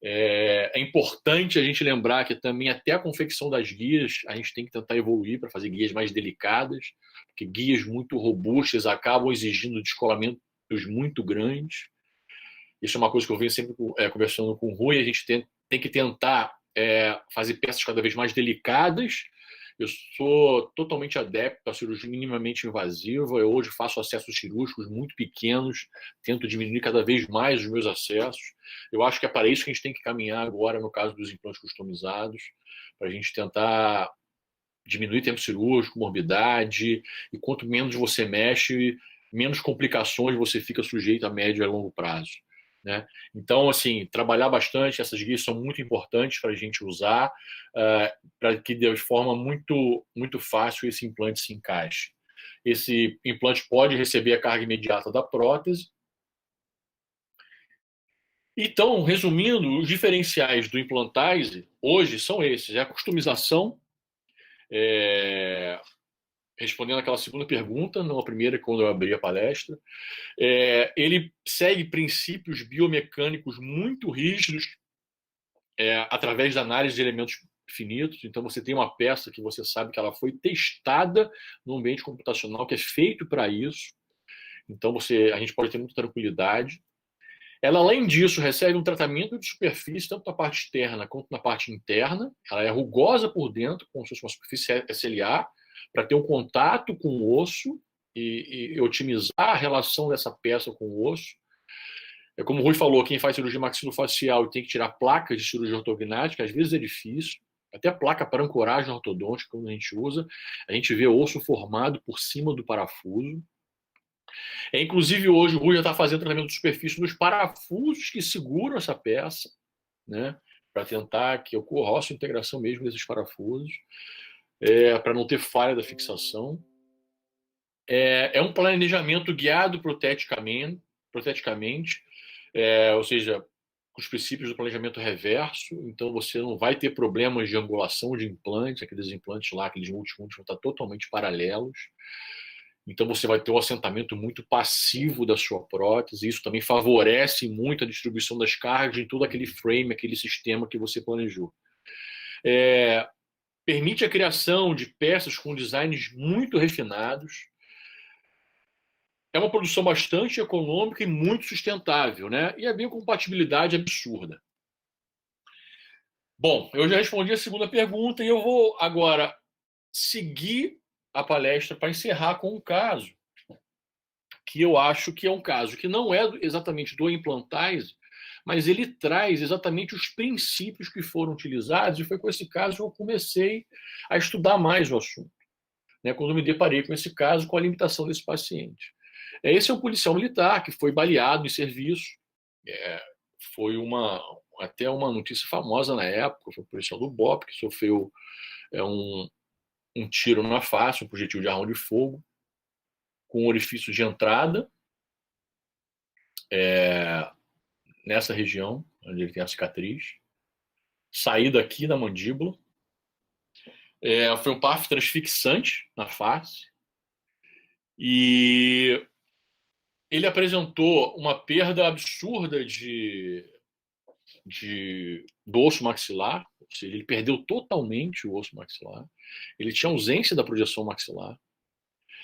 É importante a gente lembrar que também até a confecção das guias, a gente tem que tentar evoluir para fazer guias mais delicadas, porque guias muito robustas acabam exigindo descolamentos muito grandes. Isso é uma coisa que eu venho sempre conversando com o Rui. A gente tem que tentar fazer peças cada vez mais delicadas. Eu sou totalmente adepto à cirurgia minimamente invasiva. Eu hoje faço acessos cirúrgicos muito pequenos, tento diminuir cada vez mais os meus acessos. Eu acho que é para isso que a gente tem que caminhar agora no caso dos implantes customizados, para a gente tentar diminuir tempo cirúrgico, morbidade, e quanto menos você mexe, menos complicações você fica sujeito a médio e a longo prazo. Né? Então, assim, trabalhar bastante, essas guias são muito importantes para a gente usar, para que de forma muito, muito fácil esse implante se encaixe. Esse implante pode receber a carga imediata da prótese. Então, resumindo, os diferenciais do Implantize hoje são esses: é a customização, respondendo aquela segunda pergunta, não a primeira, quando eu abri a palestra. Ele segue princípios biomecânicos muito rígidos, através da análise de elementos finitos. Então, você tem uma peça que você sabe que ela foi testada no ambiente computacional, que é feito para isso. Então, a gente pode ter muita tranquilidade. Ela, além disso, recebe um tratamento de superfície, tanto na parte externa quanto na parte interna. Ela é rugosa por dentro, como se fosse uma superfície SLA, para ter um contato com o osso e otimizar a relação dessa peça com o osso. Como o Rui falou, quem faz cirurgia maxilofacial e tem que tirar placas de cirurgia ortognática, às vezes é difícil. Até placa para ancoragem ortodôntica, quando a gente usa, a gente vê osso formado por cima do parafuso. Inclusive, hoje o Rui já está fazendo tratamento de superfície nos parafusos que seguram essa peça, né, para tentar que ocorra a integração mesmo desses parafusos, para não ter falha da fixação. É um planejamento guiado proteticamente, ou seja, com os princípios do planejamento reverso. Então, você não vai ter problemas de angulação de implantes, aqueles implantes lá, aqueles multi-últimos, vão estar totalmente paralelos. Então, você vai ter um assentamento muito passivo da sua prótese. Isso também favorece muito a distribuição das cargas em todo aquele frame, aquele sistema que você planejou. Permite a criação de peças com designs muito refinados. É uma produção bastante econômica e muito sustentável, né? E a biocompatibilidade absurda. Bom, eu já respondi a segunda pergunta e eu vou agora seguir a palestra para encerrar com um caso que eu acho que é um caso que não é exatamente do Implantize, mas ele traz exatamente os princípios que foram utilizados, e foi com esse caso que eu comecei a estudar mais o assunto, né, quando eu me deparei com esse caso, com a limitação desse paciente. Esse é um policial militar que foi baleado em serviço. Foi até uma notícia famosa na época. Foi o policial do BOP que sofreu um tiro na face, um projétil de arma de fogo, com um orifício de entrada nessa região, onde ele tem a cicatriz, saída aqui na mandíbula. Foi um PAF transfixante na face. E ele apresentou uma perda absurda do osso maxilar, ou seja, ele perdeu totalmente o osso maxilar. Ele tinha ausência da projeção maxilar.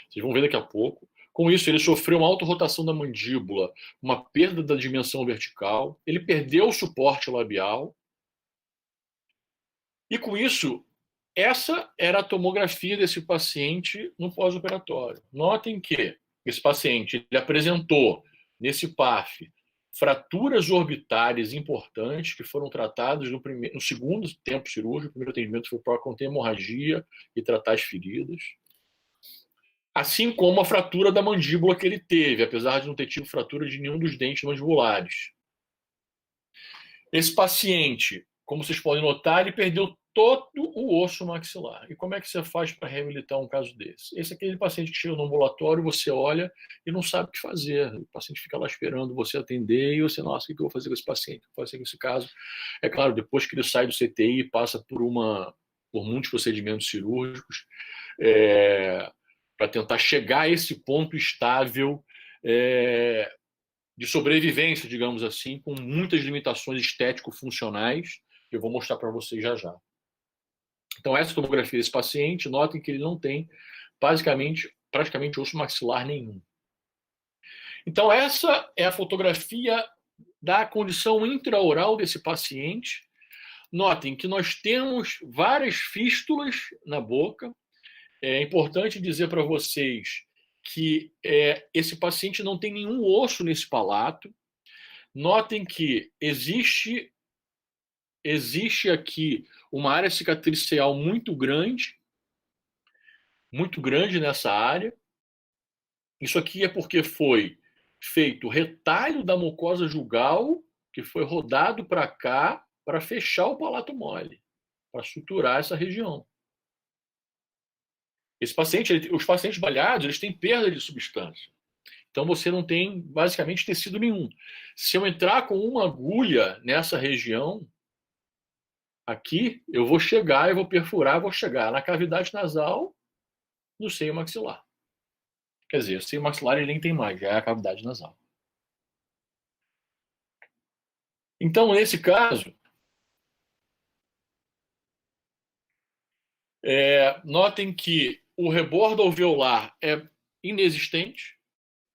Vocês vão ver daqui a pouco. Com isso, ele sofreu uma autorrotação da mandíbula, uma perda da dimensão vertical, ele perdeu o suporte labial. E com isso, essa era a tomografia desse paciente no pós-operatório. Notem que esse paciente ele apresentou, nesse PAF, fraturas orbitárias importantes que foram tratadas no segundo tempo cirúrgico. O primeiro atendimento foi para conter hemorragia e tratar as feridas. Assim como a fratura da mandíbula que ele teve, apesar de não ter tido fratura de nenhum dos dentes mandibulares. Esse paciente, como vocês podem notar, ele perdeu todo o osso maxilar. E como é que você faz para reabilitar um caso desse? Esse é aquele paciente que chega no ambulatório, você olha e não sabe o que fazer. O paciente fica lá esperando você atender e você, nossa, o que eu vou fazer com esse paciente? O que eu vou fazer com esse caso? É claro, depois que ele sai do CTI e passa por muitos procedimentos cirúrgicos, para tentar chegar a esse ponto estável de sobrevivência, digamos assim, com muitas limitações estético-funcionais, que eu vou mostrar para vocês já já. Então, essa tomografia desse paciente, notem que ele não tem praticamente osso maxilar nenhum. Então, essa é a fotografia da condição intraoral desse paciente. Notem que nós temos várias fístulas na boca. É importante dizer para vocês que esse paciente não tem nenhum osso nesse palato. Notem que existe aqui uma área cicatricial muito grande nessa área. Isso aqui é porque foi feito retalho da mucosa jugal, que foi rodado para cá para fechar o palato mole, para suturar essa região. Os pacientes baleados, eles têm perda de substância. Então você não tem basicamente tecido nenhum. Se eu entrar com uma agulha nessa região aqui, eu vou perfurar, vou chegar na cavidade nasal, no seio maxilar. Quer dizer, o seio maxilar ele nem tem mais, já é a cavidade nasal. Então, nesse caso, notem que o rebordo alveolar é inexistente.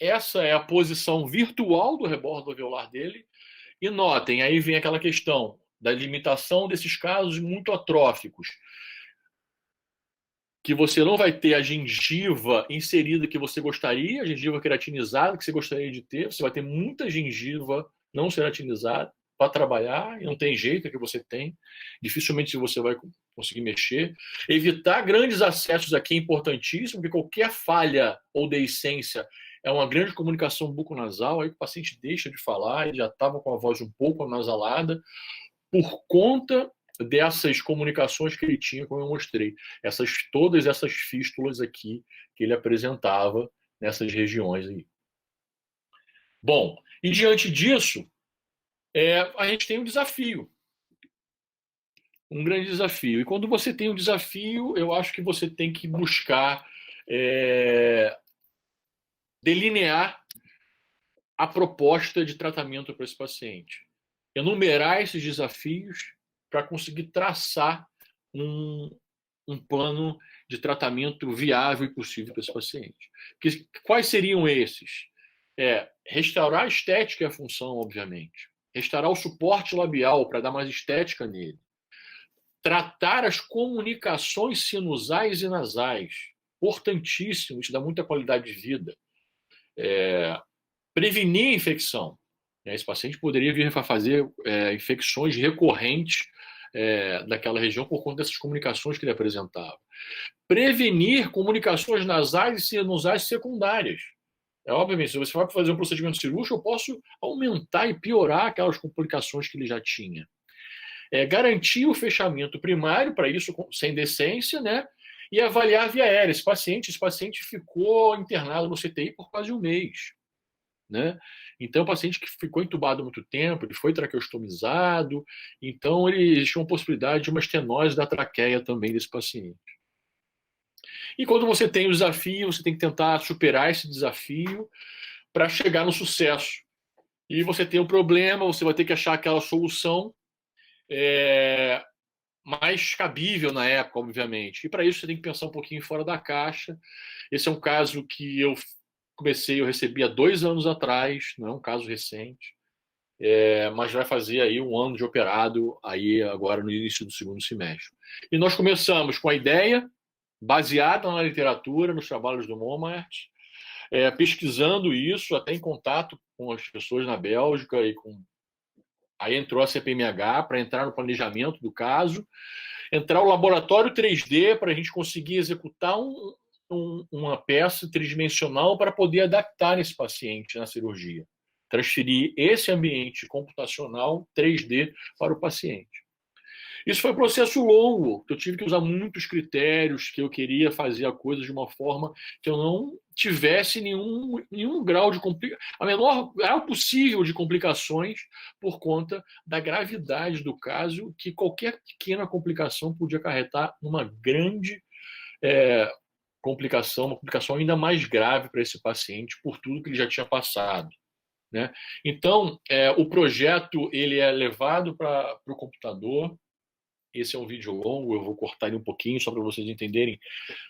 Essa é a posição virtual do rebordo alveolar dele. E notem, aí vem aquela questão da limitação desses casos muito atróficos, que você não vai ter a gengiva inserida que você gostaria, a gengiva queratinizada que você gostaria de ter, você vai ter muita gengiva não queratinizada para trabalhar, e não tem jeito que você tem, dificilmente você vai conseguir mexer. Evitar grandes acessos aqui é importantíssimo, porque qualquer falha ou deiscência é uma grande comunicação buconasal, aí o paciente deixa de falar, ele já estava com a voz um pouco anasalada, por conta dessas comunicações que ele tinha, como eu mostrei. Todas essas fístulas aqui que ele apresentava nessas regiões aí. Bom, e diante disso, a gente tem um desafio. Um grande desafio. E quando você tem um desafio, eu acho que você tem que buscar delinear a proposta de tratamento para esse paciente. Enumerar esses desafios para conseguir traçar um plano de tratamento viável e possível para esse paciente. Quais seriam esses? Restaurar a estética e a função, obviamente. Restaurar o suporte labial para dar mais estética nele. Tratar as comunicações sinusais e nasais. Importantíssimo, isso dá muita qualidade de vida. Prevenir a infecção. Esse paciente poderia vir a fazer infecções recorrentes daquela região por conta dessas comunicações que ele apresentava. Prevenir comunicações nasais e sinusais secundárias. Obviamente, se você vai fazer um procedimento cirúrgico, eu posso aumentar e piorar aquelas complicações que ele já tinha. Garantir o fechamento primário, para isso, sem decência, né? E avaliar a via aérea. Esse paciente ficou internado no CTI por quase um mês. Né? Então, o paciente que ficou entubado há muito tempo, ele foi traqueostomizado, então existe uma possibilidade de uma estenose da traqueia também desse paciente. E quando você tem o desafio, você tem que tentar superar esse desafio para chegar no sucesso. E você tem um problema, você vai ter que achar aquela solução mais cabível na época, obviamente. E para isso você tem que pensar um pouquinho fora da caixa. Esse é um caso que eu recebi há 2 anos atrás, não é um caso recente, mas vai fazer aí 1 ano de operado aí agora no início do segundo semestre. E nós começamos com a ideia, baseada na literatura, nos trabalhos do Momart, pesquisando isso, até em contato com as pessoas na Bélgica, aí entrou a CPMH para entrar no planejamento do caso, entrar o laboratório 3D para a gente conseguir executar uma peça tridimensional para poder adaptar esse paciente na cirurgia. Transferir esse ambiente computacional 3D para o paciente. Isso foi um processo longo, que eu tive que usar muitos critérios, que eu queria fazer a coisa de uma forma que eu não tivesse nenhum grau de complicação, a menor grau possível de complicações por conta da gravidade do caso, que qualquer pequena complicação podia acarretar numa grande complicação, uma complicação ainda mais grave para esse paciente por tudo que ele já tinha passado. Né? Então, o projeto ele é levado para o computador. Esse é um vídeo longo, eu vou cortar ele um pouquinho só para vocês entenderem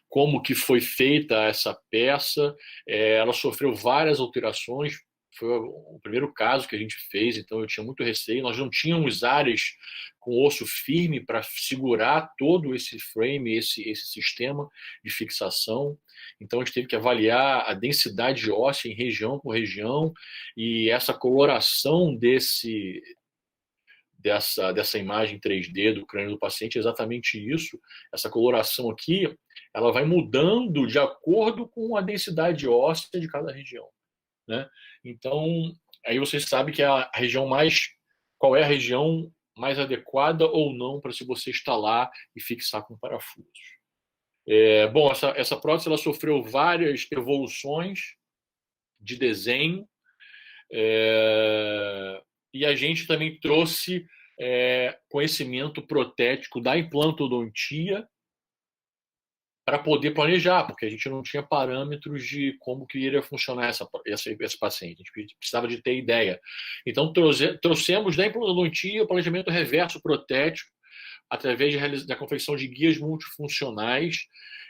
como que foi feita essa peça. Ela sofreu várias alterações, foi o primeiro caso que a gente fez, então eu tinha muito receio. Nós não tínhamos áreas com osso firme para segurar todo esse frame, esse sistema de fixação. Então a gente teve que avaliar a densidade óssea em região por região e essa coloração dessa imagem 3D do crânio do paciente é exatamente isso. Essa coloração aqui, ela vai mudando de acordo com a densidade óssea de cada região. Né? Então, aí você sabe que qual é a região mais adequada ou não para se você instalar e fixar com parafusos. Bom, essa prótese ela sofreu várias evoluções de desenho, e a gente também trouxe conhecimento protético da implantodontia para poder planejar, porque a gente não tinha parâmetros de como que iria funcionar esse paciente. A gente precisava de ter ideia. Então, trouxemos da implantodontia o planejamento reverso protético através da confecção de guias multifuncionais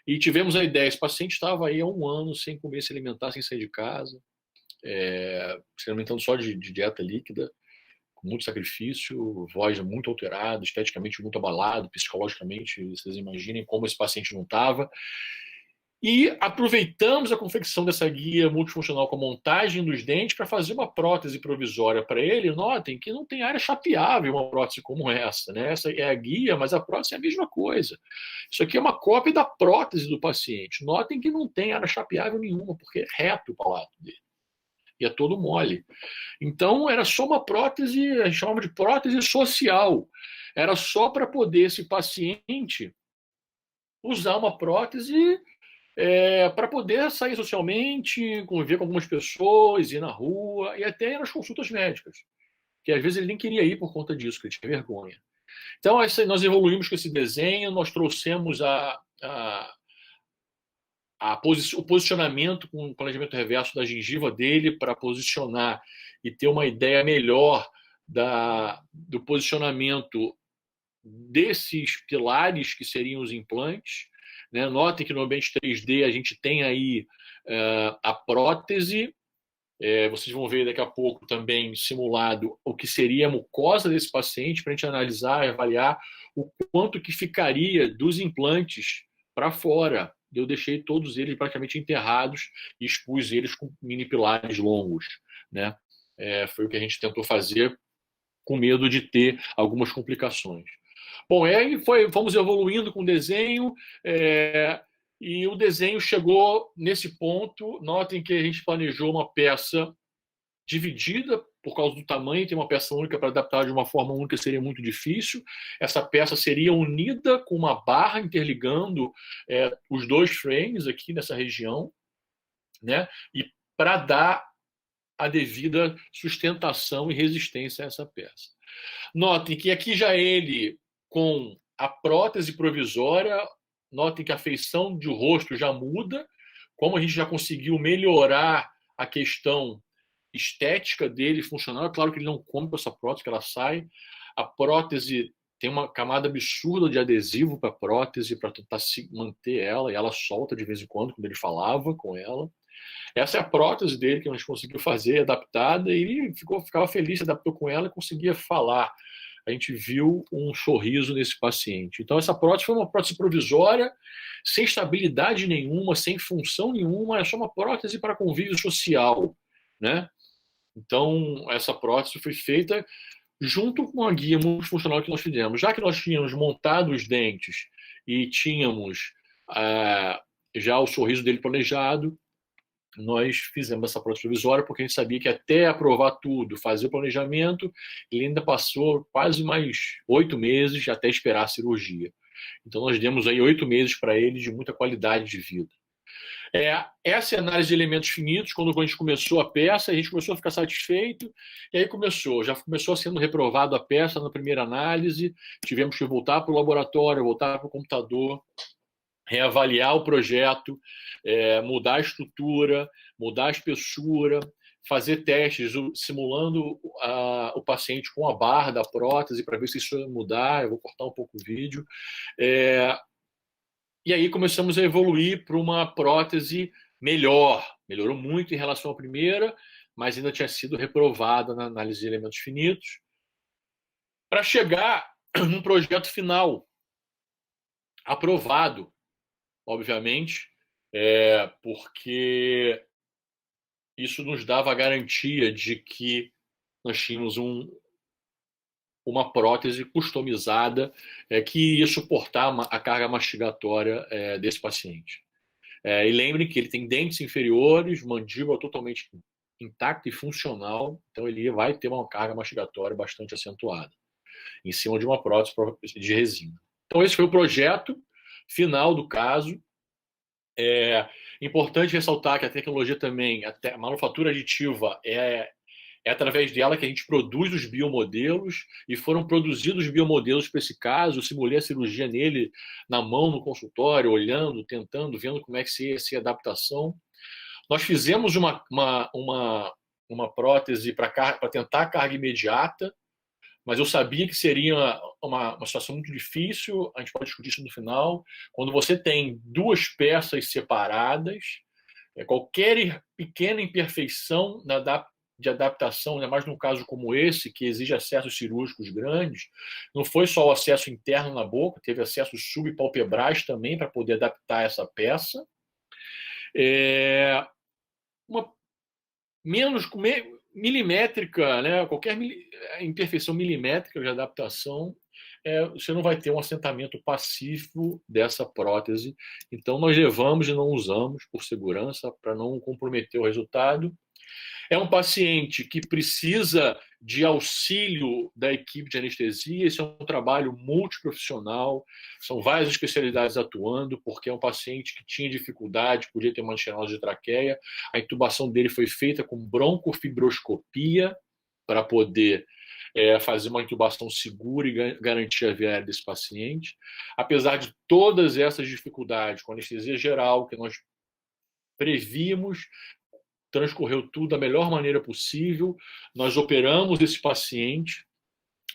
e tivemos a ideia, esse paciente estava aí há 1 ano sem comer, se alimentar, sem sair de casa, se alimentando só de dieta líquida, com muito sacrifício, voz muito alterada, esteticamente muito abalado, psicologicamente, vocês imaginem como esse paciente não estava. E aproveitamos a confecção dessa guia multifuncional com a montagem dos dentes para fazer uma prótese provisória para ele. Notem que não tem área chapeável uma prótese como essa, né? Essa é a guia, mas a prótese é a mesma coisa. Isso aqui é uma cópia da prótese do paciente. Notem que não tem área chapeável nenhuma, porque é reto o palato dele. E é todo mole. Então, era só uma prótese, a gente chamava de prótese social. Era só para poder esse paciente usar uma prótese para poder sair socialmente, conviver com algumas pessoas, ir na rua, e até nas consultas médicas. Que às vezes ele nem queria ir por conta disso, que ele tinha vergonha. Então, nós evoluímos com esse desenho, nós trouxemos o posicionamento com o planejamento reverso da gengiva dele para posicionar e ter uma ideia melhor do posicionamento desses pilares que seriam os implantes. Né? Notem que no ambiente 3D a gente tem aí a prótese. Vocês vão ver daqui a pouco também simulado o que seria a mucosa desse paciente para a gente analisar e avaliar o quanto que ficaria dos implantes para fora. Eu deixei todos eles praticamente enterrados e expus eles com mini pilares longos. Né? Foi o que a gente tentou fazer com medo de ter algumas complicações. Bom, aí fomos evoluindo com o desenho e o desenho chegou nesse ponto. Notem que a gente planejou uma peça dividida por causa do tamanho, tem uma peça única para adaptar de uma forma única seria muito difícil. Essa peça seria unida com uma barra interligando os dois frames aqui nessa região, né? E para dar a devida sustentação e resistência a essa peça. Notem que aqui já ele com a prótese provisória, notem que a feição de rosto já muda, como a gente já conseguiu melhorar a questão estética dele, funcional. É claro que ele não come com essa prótese, que ela sai. A prótese tem uma camada absurda de adesivo para a prótese, para tentar manter ela, e ela solta de vez em quando ele falava com ela. Essa é a prótese dele que a gente conseguiu fazer, adaptada, e ele ficava feliz, se adaptou com ela e conseguia falar. a gente viu um sorriso nesse paciente. Então, essa prótese foi uma prótese provisória, sem estabilidade nenhuma, sem função nenhuma, é só uma prótese para convívio social, né? Então, essa prótese foi feita junto com a guia multifuncional que nós fizemos. Já que nós tínhamos montado os dentes e tínhamos já o sorriso dele planejado, nós fizemos essa prótese provisória porque a gente sabia que até aprovar tudo, fazer o planejamento, ele ainda passou quase mais 8 meses até esperar a cirurgia. Então nós demos aí 8 meses para ele de muita qualidade de vida. Essa é a análise de elementos finitos. Quando a gente começou a peça, a gente começou a ficar satisfeito, e aí já começou sendo reprovado a peça na primeira análise, tivemos que voltar para o laboratório, voltar para o computador, reavaliar o projeto, mudar a estrutura, mudar a espessura, fazer testes simulando o paciente com a barra da prótese para ver se isso ia mudar. Eu vou cortar um pouco o vídeo. E aí começamos a evoluir para uma prótese melhor. Melhorou muito em relação à primeira, mas ainda tinha sido reprovada na análise de elementos finitos, para chegar num projeto final, aprovado, obviamente, porque isso nos dava a garantia de que nós tínhamos uma prótese customizada que ia suportar a carga mastigatória desse paciente. E lembrem que ele tem dentes inferiores, mandíbula totalmente intacta e funcional, então ele vai ter uma carga mastigatória bastante acentuada, em cima de uma prótese de resina. Então esse foi o projeto final do caso. É importante ressaltar que a tecnologia também, a manufatura aditiva, é através dela que a gente produz os biomodelos, e foram produzidos os biomodelos para esse caso. Eu simulei a cirurgia nele, na mão, no consultório, olhando, tentando, vendo como é que ia ser a adaptação. Nós fizemos uma prótese para tentar a carga imediata, mas eu sabia que seria uma situação muito difícil. A gente pode discutir isso no final. Quando você tem duas peças separadas, qualquer pequena imperfeição de adaptação, ainda mais num caso como esse, que exige acessos cirúrgicos grandes, não foi só o acesso interno na boca, teve acessos subpalpebrais também para poder adaptar essa peça. Uma menos milimétrica, né? Qualquer imperfeição milimétrica de adaptação, você não vai ter um assentamento pacífico dessa prótese. Então nós levamos e não usamos por segurança, para não comprometer o resultado. É um paciente que precisa de auxílio da equipe de anestesia. Esse é um trabalho multiprofissional, são várias especialidades atuando, porque é um paciente que tinha dificuldade, podia ter uma estenose de traqueia. A intubação dele foi feita com broncofibroscopia, para poder fazer uma intubação segura e garantir a vida desse paciente. Apesar de todas essas dificuldades, com anestesia geral, que nós prevíamos, transcorreu tudo da melhor maneira possível. Nós operamos esse paciente.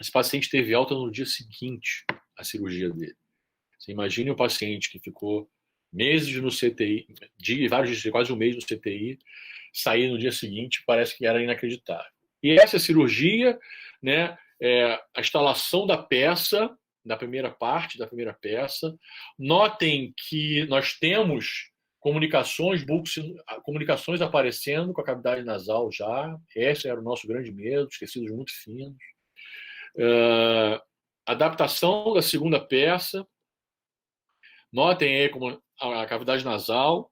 Esse paciente teve alta no dia seguinte à cirurgia dele. Você imagine um paciente que ficou meses no CTI, vários dias, quase um mês no CTI, sair no dia seguinte, parece que era inacreditável. E essa cirurgia, né, a instalação da peça, da primeira parte da primeira peça. Notem que nós temos comunicações aparecendo com a cavidade nasal já. Esse era o nosso grande medo, tecidos muito finos. Adaptação da segunda peça. Notem aí como a cavidade nasal.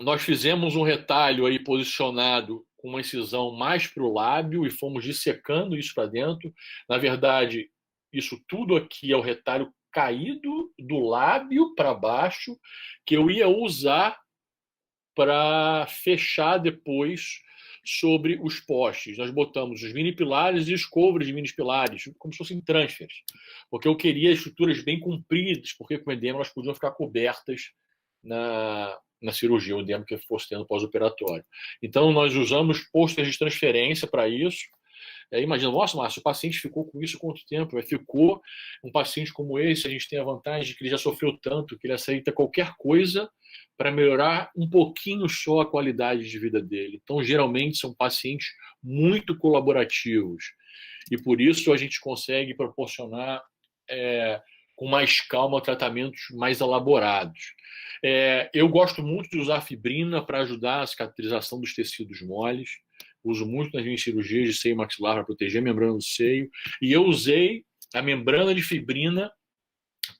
Nós fizemos um retalho aí posicionado com uma incisão mais para o lábio e fomos dissecando isso para dentro. Na verdade, isso tudo aqui é o retalho caído do lábio para baixo, que eu ia usar para fechar depois sobre os postes. Nós botamos os mini pilares e os covers de mini pilares, como se fossem transfers, porque eu queria estruturas bem compridas, porque com edema elas podiam ficar cobertas na cirurgia, o edema que fosse tendo pós-operatório. Então nós usamos posters de transferência para isso. Imagina, nossa, Márcio, o paciente ficou com isso quanto tempo? Ficou. Um paciente como esse, a gente tem a vantagem de que ele já sofreu tanto que ele aceita qualquer coisa para melhorar um pouquinho só a qualidade de vida dele. Então, geralmente, são pacientes muito colaborativos. E por isso a gente consegue proporcionar com mais calma tratamentos mais elaborados. Eu gosto muito de usar fibrina para ajudar a cicatrização dos tecidos moles. Uso muito nas minhas cirurgias de seio maxilar para proteger a membrana do seio. E eu usei a membrana de fibrina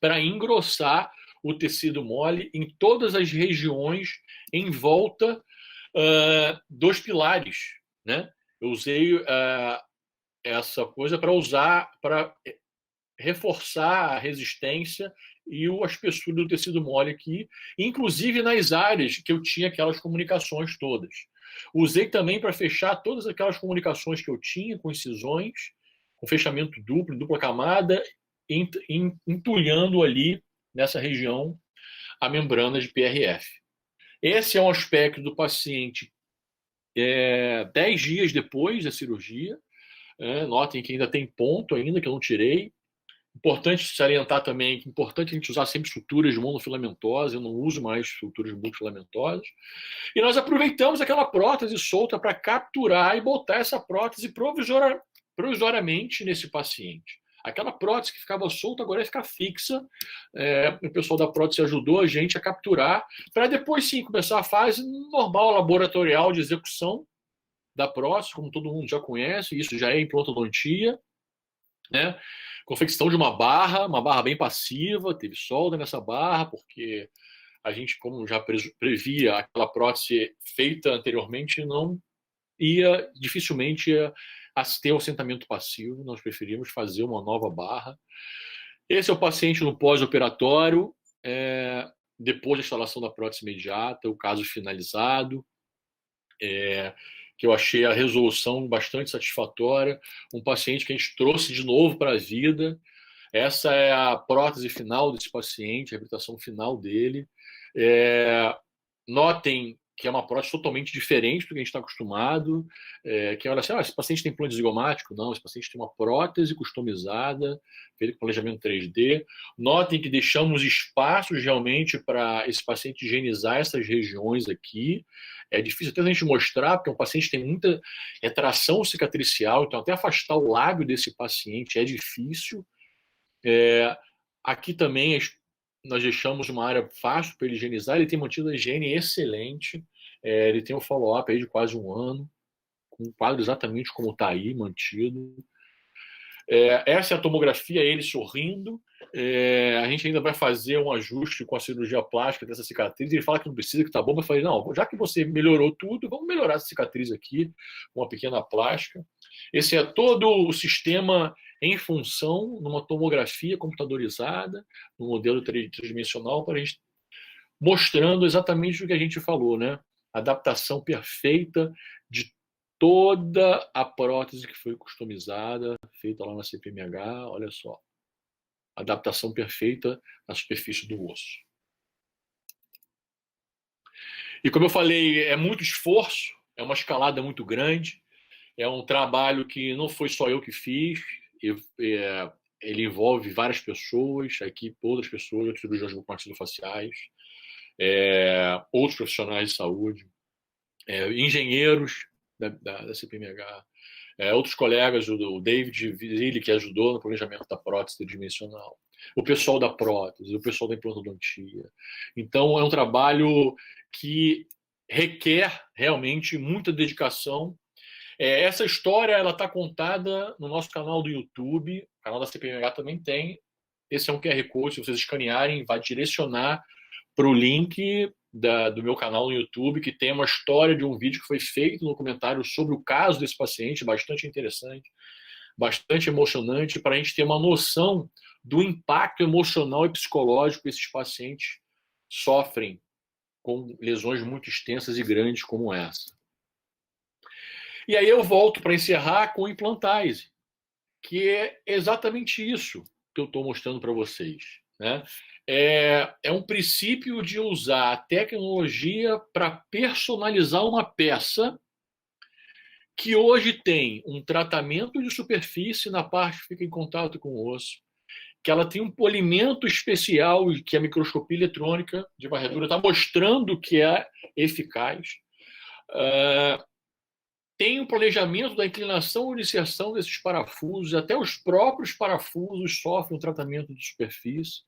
para engrossar o tecido mole em todas as regiões em volta dos pilares, né? Eu usei essa coisa para usar, para reforçar a resistência e a espessura do tecido mole aqui, inclusive nas áreas que eu tinha aquelas comunicações todas. Usei também para fechar todas aquelas comunicações que eu tinha com incisões, com fechamento duplo, dupla camada, entulhando ali nessa região a membrana de PRF. Esse é um aspecto do paciente 10 dias depois da cirurgia. Notem que ainda tem ponto ainda que eu não tirei. Importante salientar também que é importante a gente usar sempre estruturas monofilamentosas. Eu não uso mais estruturas multifilamentosas. E nós aproveitamos aquela prótese solta para capturar e botar essa prótese provisoriamente nesse paciente. Aquela prótese que ficava solta agora vai ficar fixa. O pessoal da prótese ajudou a gente a capturar para depois sim começar a fase normal laboratorial de execução da prótese, como todo mundo já conhece. Isso já é implantodontia, né? Confecção de uma barra bem passiva, teve solda nessa barra, porque a gente, como já previa, aquela prótese feita anteriormente não dificilmente ia ter o assentamento passivo, nós preferimos fazer uma nova barra. Esse é o paciente no pós-operatório, depois da instalação da prótese imediata, o caso finalizado, que eu achei a resolução bastante satisfatória, um paciente que a gente trouxe de novo para a vida. Essa é a prótese final desse paciente, a reabilitação final dele. Notem que é uma prótese totalmente diferente do que a gente está acostumado, que olha assim, esse paciente tem plano zigomático? Não, esse paciente tem uma prótese customizada, feita com planejamento 3D. Notem que deixamos espaços realmente para esse paciente higienizar essas regiões aqui. É difícil até a gente mostrar, porque um paciente tem muita retração cicatricial, então até afastar o lábio desse paciente é difícil. Aqui também nós deixamos uma área fácil para ele higienizar. Ele tem mantido a higiene excelente. Ele tem um follow-up aí de quase um ano, com um quadro exatamente como está aí, mantido. Essa é a tomografia, ele sorrindo. A gente ainda vai fazer um ajuste com a cirurgia plástica dessa cicatriz. Ele fala que não precisa, que está bom. Eu falei, não, já que você melhorou tudo, vamos melhorar essa cicatriz aqui, com uma pequena plástica. Esse é todo o sistema em função numa tomografia computadorizada, no modelo tridimensional, para a gente mostrando exatamente o que a gente falou, né? Adaptação perfeita de toda a prótese que foi customizada, feita lá na CPMH, olha só. Adaptação perfeita na superfície do osso. E como eu falei, é muito esforço, é uma escalada muito grande, é um trabalho que não foi só eu que fiz, ele envolve várias pessoas, a equipe, outras pessoas, outros cirurgiões bucomaxilofaciais, outros profissionais de saúde, engenheiros da CPMH, outros colegas, o David Vizili, que ajudou no planejamento da prótese tridimensional, o pessoal da prótese, o pessoal da implantodontia. Então, é um trabalho que requer realmente muita dedicação. Essa história está contada no nosso canal do YouTube, o canal da CPMH também tem. Esse é um QR Code, se vocês escanearem, vai direcionar para o link do meu canal no YouTube, que tem uma história de um vídeo que foi feito no documentário sobre o caso desse paciente, bastante interessante, bastante emocionante, para a gente ter uma noção do impacto emocional e psicológico que esses pacientes sofrem com lesões muito extensas e grandes como essa. E aí eu volto para encerrar com Implantise, que é exatamente isso que eu estou mostrando para vocês, né? É um princípio de usar a tecnologia para personalizar uma peça que hoje tem um tratamento de superfície na parte que fica em contato com o osso, que ela tem um polimento especial, que a microscopia eletrônica de varredura está mostrando que é eficaz. Tem o planejamento da inclinação ou inserção desses parafusos, até os próprios parafusos sofrem um tratamento de superfície,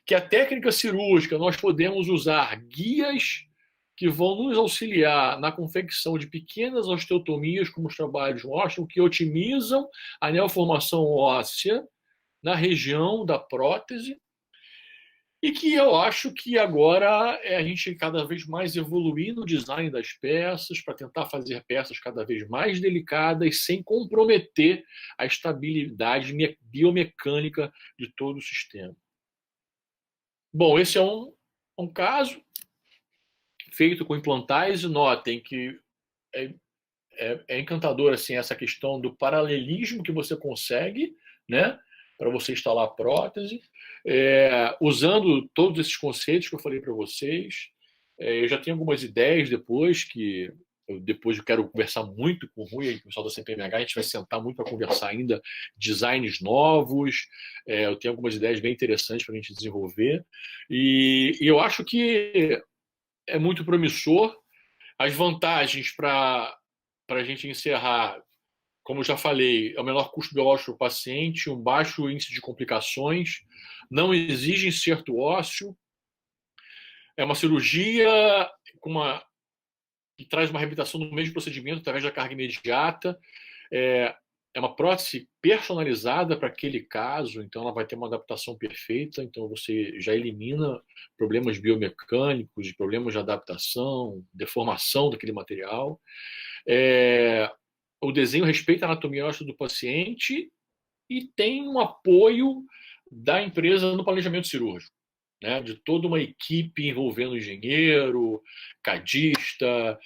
que a técnica cirúrgica nós podemos usar guias que vão nos auxiliar na confecção de pequenas osteotomias, como os trabalhos mostram, que otimizam a neoformação óssea na região da prótese, e que eu acho que agora a gente cada vez mais evoluir no design das peças para tentar fazer peças cada vez mais delicadas sem comprometer a estabilidade biomecânica de todo o sistema. Bom, esse é um caso feito com implantais, e notem que é encantador assim, essa questão do paralelismo que você consegue, né, para você instalar a prótese, usando todos esses conceitos que eu falei para vocês. Eu já tenho algumas ideias depois eu quero conversar muito com o Rui e com o pessoal da CPMH, a gente vai sentar muito para conversar ainda designs novos, eu tenho algumas ideias bem interessantes para a gente desenvolver, e eu acho que é muito promissor. As vantagens para a gente encerrar, como eu já falei, é o menor custo biológico para o paciente, um baixo índice de complicações, não exige inserto ósseo, é uma cirurgia que traz uma reabilitação no mesmo procedimento através da carga imediata, é uma prótese personalizada para aquele caso, então ela vai ter uma adaptação perfeita, então você já elimina problemas biomecânicos, problemas de adaptação, deformação daquele material. O desenho respeita a anatomia óssea do paciente e tem um apoio da empresa no planejamento cirúrgico, né? De toda uma equipe envolvendo engenheiro, cadista,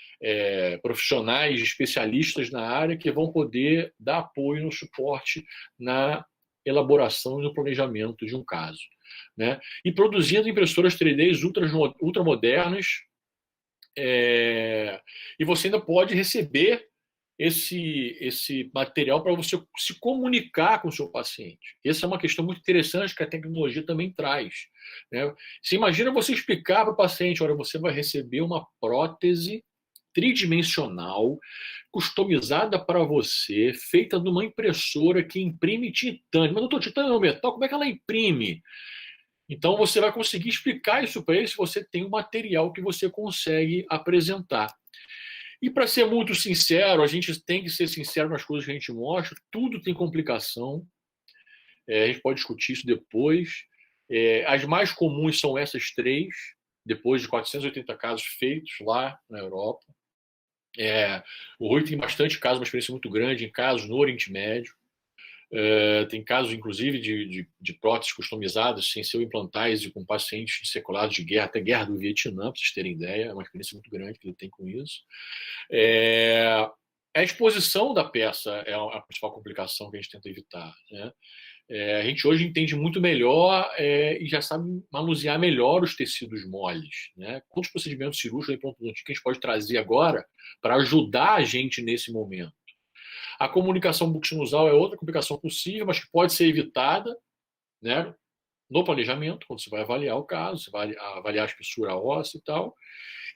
profissionais, especialistas na área que vão poder dar apoio no suporte na elaboração e no planejamento de um caso, né? E produzindo impressoras 3D ultramodernas, e você ainda pode receber esse material para você se comunicar com o seu paciente. Essa é uma questão muito interessante que a tecnologia também traz, né? Você imagina você explicar para o paciente, olha, você vai receber uma prótese tridimensional, customizada para você, feita numa impressora que imprime titânio. Mas, doutor, titânio é um metal, como é que ela imprime? Então, você vai conseguir explicar isso para ele se você tem um material que você consegue apresentar. E, para ser muito sincero, a gente tem que ser sincero nas coisas que a gente mostra, tudo tem complicação, a gente pode discutir isso depois. As mais comuns são essas três, depois de 480 casos feitos lá na Europa. O Rui tem bastante casos, uma experiência muito grande em casos no Oriente Médio. Tem casos, inclusive, de próteses customizadas sem ser implantais e com pacientes seculados de guerra, até guerra do Vietnã, para vocês terem ideia. É uma experiência muito grande que ele tem com isso. A exposição da peça é a principal complicação que a gente tenta evitar, né? A gente hoje entende muito melhor e já sabe manusear melhor os tecidos moles, né? Quantos procedimentos cirúrgicos e implantodontia que a gente pode trazer agora para ajudar a gente nesse momento? A comunicação buccinusal é outra complicação possível, mas que pode ser evitada, né, no planejamento, quando você vai avaliar o caso, você vai avaliar a espessura óssea e tal.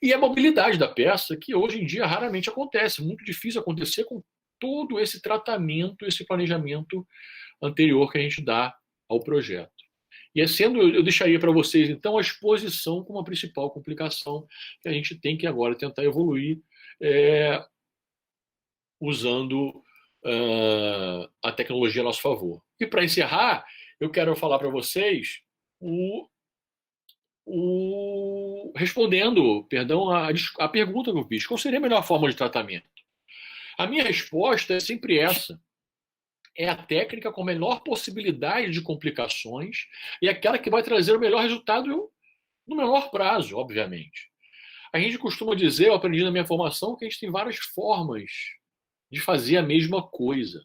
E a mobilidade da peça, que hoje em dia raramente acontece, muito difícil acontecer com todo esse tratamento, esse planejamento anterior que a gente dá ao projeto. E eu deixaria para vocês, então, a exposição como a principal complicação que a gente tem que agora tentar evoluir usando a tecnologia a nosso favor. E, para encerrar, eu quero falar para vocês respondendo, a pergunta que eu fiz, qual seria a melhor forma de tratamento? A minha resposta é sempre essa. É a técnica com a menor possibilidade de complicações e aquela que vai trazer o melhor resultado no menor prazo, obviamente. A gente costuma dizer, eu aprendi na minha formação, que a gente tem várias formas de fazer a mesma coisa.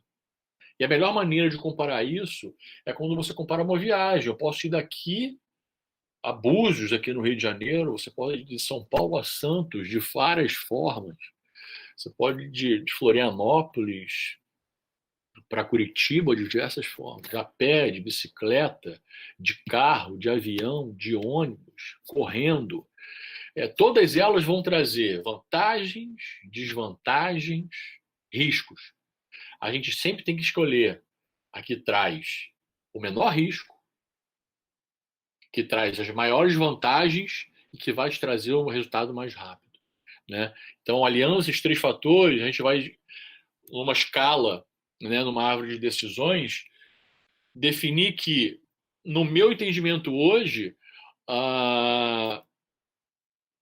E a melhor maneira de comparar isso é quando você compara uma viagem. Eu posso ir daqui a Búzios, aqui no Rio de Janeiro, você pode ir de São Paulo a Santos, de várias formas. Você pode ir de Florianópolis para Curitiba de diversas formas, a pé, de bicicleta, de carro, de avião, de ônibus, correndo. Todas elas vão trazer vantagens, desvantagens, riscos. A gente sempre tem que escolher a que traz o menor risco, que traz as maiores vantagens e que vai te trazer um resultado mais rápido, né? Então, aliando esses três fatores, a gente vai, numa escala, né, numa árvore de decisões, definir que, no meu entendimento hoje, ah,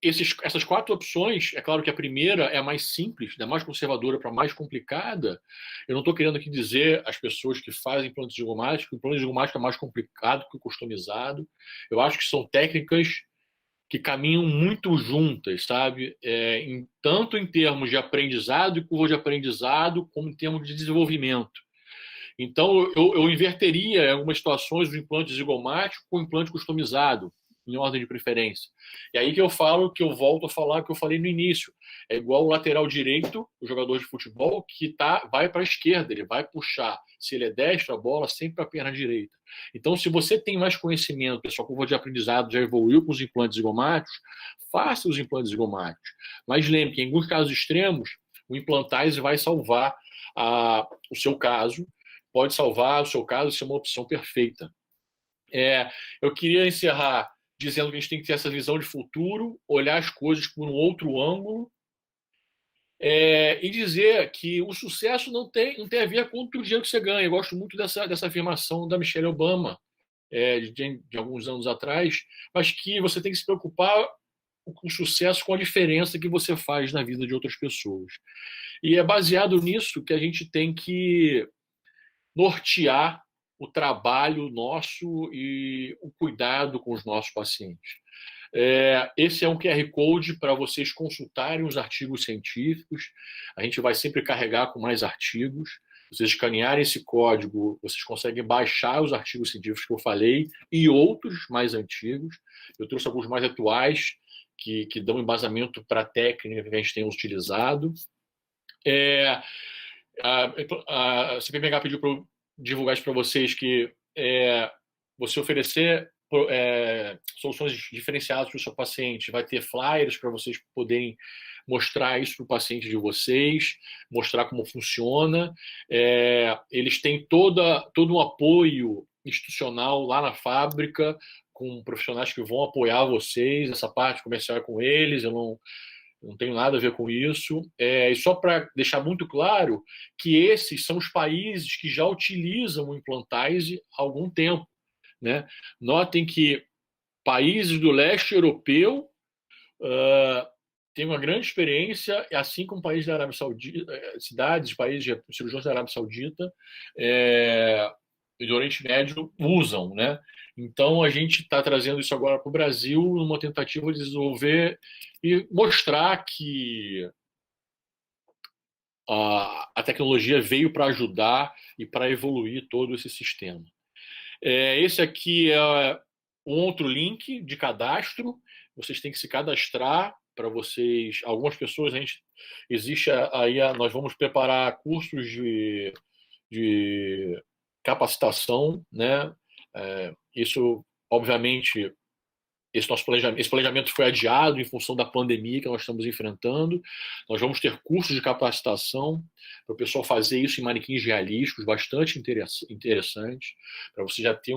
essas quatro opções, é claro que a primeira é a mais simples, da mais conservadora para a mais complicada. Eu não estou querendo aqui dizer às pessoas que fazem implantes zigomáticos que o implante zigomático é mais complicado que o customizado. Eu acho que são técnicas que caminham muito juntas, sabe? Tanto em termos de aprendizado e curva de aprendizado, como em termos de desenvolvimento. Então, eu inverteria em algumas situações o implante zigomático com o implante customizado, em ordem de preferência. E aí que eu falo, que eu volto a falar que eu falei no início. É igual o lateral direito, o jogador de futebol, que vai para a esquerda, ele vai puxar, se ele é destro, a bola sempre para a perna direita. Então, se você tem mais conhecimento, a sua curva de aprendizado já evoluiu com os implantes zigomáticos, faça os implantes zigomáticos. Mas lembre que, em alguns casos extremos, o Implantize vai salvar o seu caso, pode salvar o seu caso, ser uma opção perfeita. Eu queria encerrar dizendo que a gente tem que ter essa visão de futuro, olhar as coisas por um outro ângulo, e dizer que o sucesso não tem a ver com o dinheiro que você ganha. Eu gosto muito dessa afirmação da Michelle Obama, de alguns anos atrás, mas que você tem que se preocupar com o sucesso, com a diferença que você faz na vida de outras pessoas. E é baseado nisso que a gente tem que nortear o trabalho nosso e o cuidado com os nossos pacientes. Esse é um QR Code para vocês consultarem os artigos científicos. A gente vai sempre carregar com mais artigos. Vocês escanearem esse código, vocês conseguem baixar os artigos científicos que eu falei e outros mais antigos. Eu trouxe alguns mais atuais que dão embasamento para a técnica que a gente tem utilizado. A CPMH pediu para eu divulgar isso para vocês, que você oferecer soluções diferenciadas para o seu paciente, vai ter flyers para vocês poderem mostrar isso para o paciente de vocês, mostrar como funciona. Eles têm todo um apoio institucional lá na fábrica, com profissionais que vão apoiar vocês. Essa parte comercial é com eles, eu não tenho nada a ver com isso. E só para deixar muito claro que esses são os países que já utilizam o Implantize há algum tempo, né? Notem que países do leste europeu têm uma grande experiência, assim como países da Arábia Saudita, cidades, países de cirurgiões da Arábia Saudita e do Oriente Médio usam, né? Então, a gente está trazendo isso agora para o Brasil numa tentativa de desenvolver e mostrar que a tecnologia veio para ajudar e para evoluir todo esse sistema. Esse aqui é um outro link de cadastro. Vocês têm que se cadastrar para vocês. Algumas pessoas, existe aí, nós vamos preparar cursos de capacitação, né? Isso, obviamente, esse planejamento foi adiado em função da pandemia que nós estamos enfrentando. Nós vamos ter cursos de capacitação para o pessoal fazer isso em manequins realísticos, bastante interessantes, para você já ter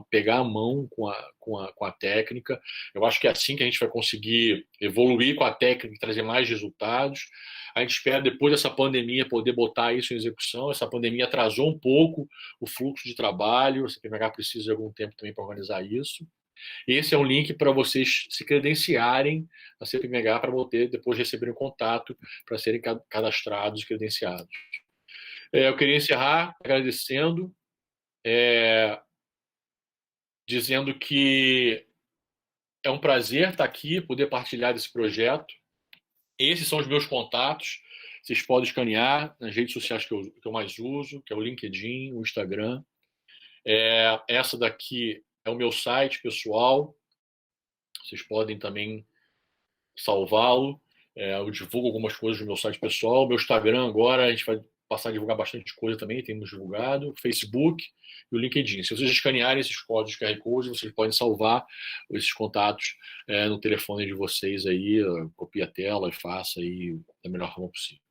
pegar a mão com a técnica. Eu acho que é assim que a gente vai conseguir evoluir com a técnica e trazer mais resultados. A gente espera, depois dessa pandemia, poder botar isso em execução. Essa pandemia atrasou um pouco o fluxo de trabalho, a CPMH precisa de algum tempo também para organizar isso. Esse é um link para vocês se credenciarem na CPMH para depois receberem um contato para serem cadastrados e credenciados. Eu queria encerrar agradecendo, dizendo que é um prazer estar aqui, poder partilhar desse projeto. Esses são os meus contatos. Vocês podem escanear nas redes sociais que eu mais uso, que é o LinkedIn, o Instagram. Essa daqui é o meu site pessoal. Vocês podem também salvá-lo. Eu divulgo algumas coisas no meu site pessoal. Meu Instagram agora, a gente vai passar a divulgar bastante coisa também, temos divulgado. Facebook e o LinkedIn. Se vocês escanearem esses códigos QR Code, vocês podem salvar esses contatos no telefone de vocês aí, copia a tela e faça aí da melhor forma possível.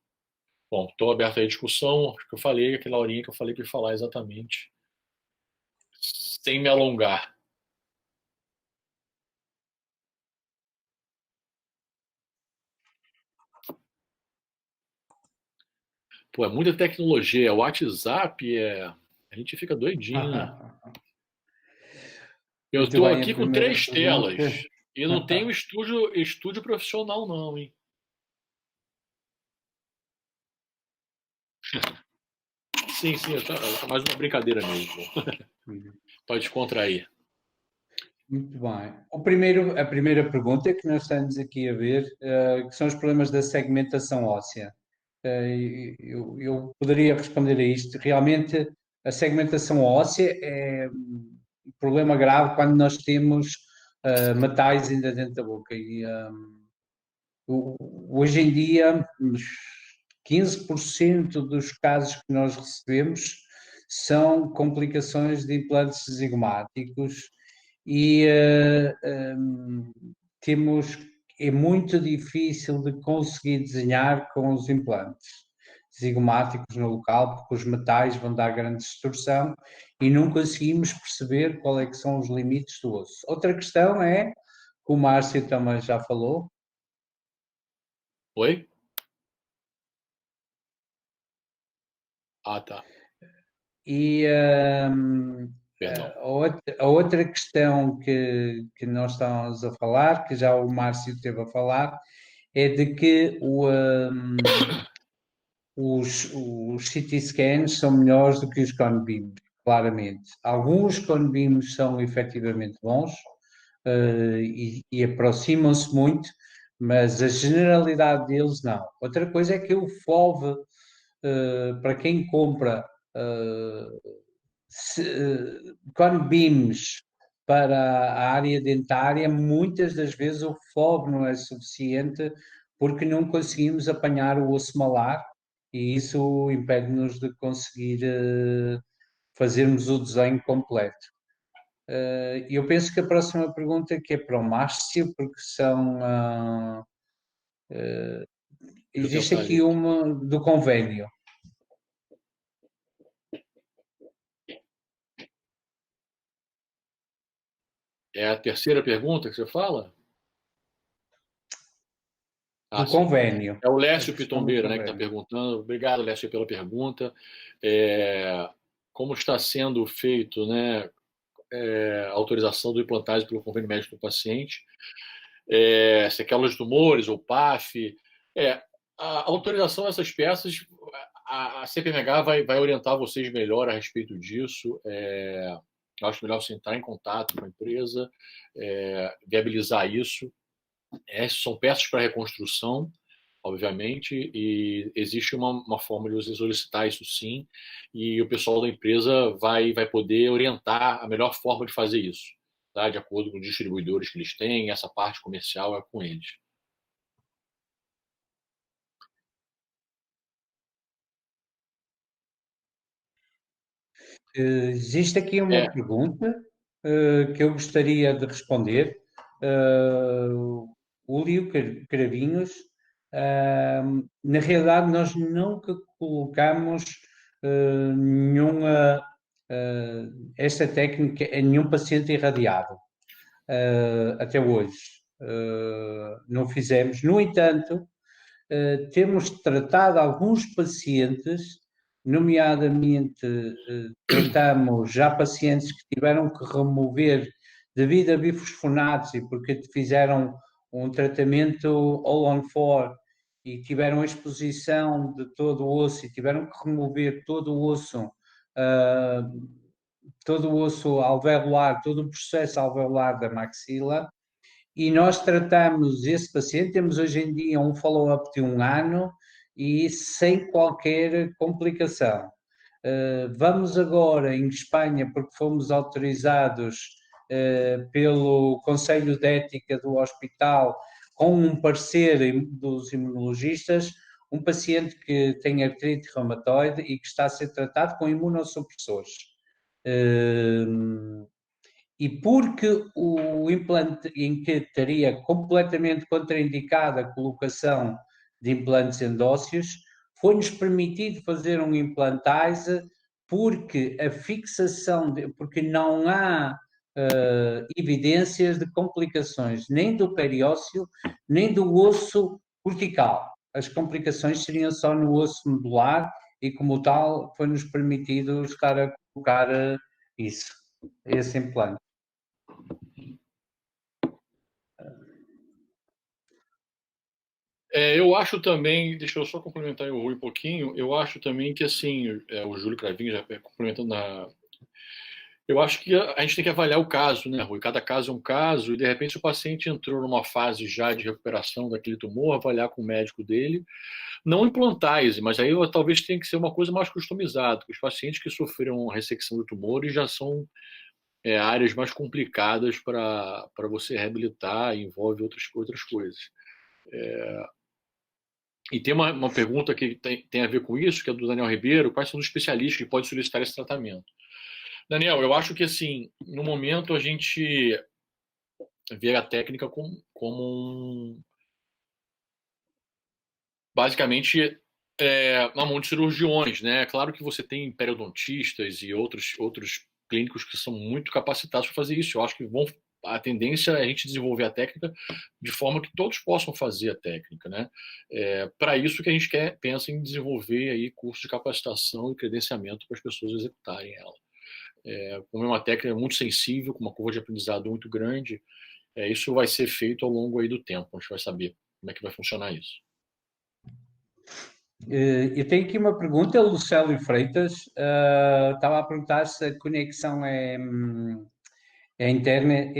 Bom, estou aberto aí à discussão. Acho que eu falei, aquela horinha que eu falei que ia falar exatamente, sem me alongar. Pô, é muita tecnologia. O WhatsApp a gente fica doidinho, né? Eu Muito estou bem, a aqui com primeira 3 pergunta. telas e não tenho estúdio profissional, não, hein? Sim, é mais uma brincadeira mesmo. Pode descontrair. Muito bem. A primeira pergunta que nós estamos aqui a ver, que são os problemas da segmentação óssea. Eu poderia responder a isto. Realmente, a segmentação óssea é um problema grave quando nós temos metais ainda dentro da boca. Hoje em dia, uns 15% dos casos que nós recebemos são complicações de implantes zigomáticos e temos, é muito difícil de conseguir desenhar com os implantes zigomáticos no local, porque os metais vão dar grande distorção e não conseguimos perceber qual é que são os limites do osso. Outra questão é, que o Márcio também já falou. Oi? Ah, tá. E Perdão. a outra questão que nós estávamos a falar, que já o Márcio esteve a falar, é de que os CT scans são melhores do que os cone beams, claramente. Alguns cone beams são efetivamente bons, e aproximam-se muito, mas a generalidade deles não. Outra coisa é que o FOV, para quem compra cone beams para a área dentária, muitas das vezes o FOB não é suficiente porque não conseguimos apanhar o osso malar e isso impede-nos de conseguir fazermos o desenho completo. Eu penso que a próxima pergunta que é para o Márcio, porque são... existe aqui uma do convênio. É a terceira pergunta que você fala? Do Sim. convênio. É o Lécio Pitombeira, né, que está perguntando. Obrigado, Lécio, pela pergunta. Como está sendo feito, né, a autorização do implantagem pelo convênio médico do paciente? Sequelas de tumores ou PAF. A autorização dessas peças, a CPMH vai orientar vocês melhor a respeito disso. Eu acho melhor você entrar em contato com a empresa, viabilizar isso. São peças para reconstrução, obviamente, e existe uma forma de você solicitar isso sim, e o pessoal da empresa vai poder orientar a melhor forma de fazer isso, tá? De acordo com os distribuidores que eles têm, essa parte comercial é com eles. Existe aqui uma pergunta que eu gostaria de responder. O Lio Cravinhos, na realidade, nós nunca colocamos nenhuma esta técnica em nenhum paciente irradiado até hoje. Não fizemos. No entanto, temos tratado alguns pacientes, nomeadamente tratamos já pacientes que tiveram que remover devido a bifosfonatos e porque fizeram um tratamento all on four e tiveram exposição de todo o osso e tiveram que remover todo o osso alveolar, todo o processo alveolar da maxila, e nós tratamos esse paciente, temos hoje em dia um follow-up de 1 ano e sem qualquer complicação. Vamos agora em Espanha, porque fomos autorizados pelo Conselho de Ética do Hospital com um parecer dos imunologistas, um paciente que tem artrite reumatoide e que está a ser tratado com imunossupressores. E porque o implante em que estaria completamente contraindicada a colocação de implantes endócios, foi-nos permitido fazer um implantase porque a fixação, porque não há evidências de complicações nem do periósteo, nem do osso cortical. As complicações seriam só no osso medular e, como tal, foi-nos permitido estar a colocar isso, esse implante. Eu acho também, deixa eu só complementar o Rui um pouquinho, eu acho também que, assim, o Júlio Cravinho já complementando eu acho que a gente tem que avaliar o caso, né, Rui? Cada caso é um caso, e de repente o paciente entrou numa fase já de recuperação daquele tumor, avaliar com o médico dele, não implantar, mas aí talvez tenha que ser uma coisa mais customizada, porque os pacientes que sofreram ressecção do tumor já são áreas mais complicadas para você reabilitar, envolve outras coisas. E tem uma pergunta que tem a ver com isso, que é do Daniel Ribeiro: quais são os especialistas que podem solicitar esse tratamento? Daniel, eu acho que, assim, no momento a gente vê a técnica como basicamente na mão de cirurgiões, né? Claro que você tem periodontistas e outros clínicos que são muito capacitados para fazer isso. Eu acho que a tendência é a gente desenvolver a técnica de forma que todos possam fazer a técnica, né? Para isso que a gente pensa em desenvolver aí cursos de capacitação e credenciamento para as pessoas executarem ela. Como é uma técnica muito sensível, com uma curva de aprendizado muito grande, isso vai ser feito ao longo aí do tempo. A gente vai saber como é que vai funcionar isso. Eu tenho aqui uma pergunta, Lucélio Freitas, estava a perguntar se a conexão é interna.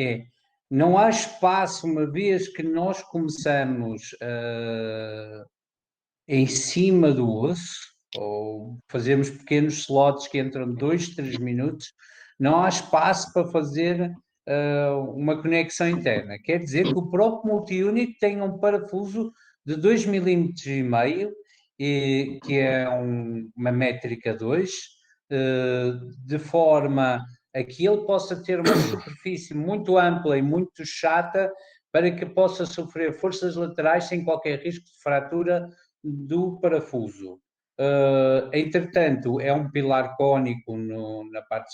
Não há espaço, uma vez que nós começamos em cima do osso, ou fazemos pequenos slots que entram 2, 3 minutos, não há espaço para fazer uma conexão interna. Quer dizer que o próprio multi-unit tem um parafuso de 2,5 mm, que é uma métrica 2, de forma a que ele possa ter uma superfície muito ampla e muito chata para que possa sofrer forças laterais sem qualquer risco de fratura do parafuso. Entretanto, é um pilar cônico na parte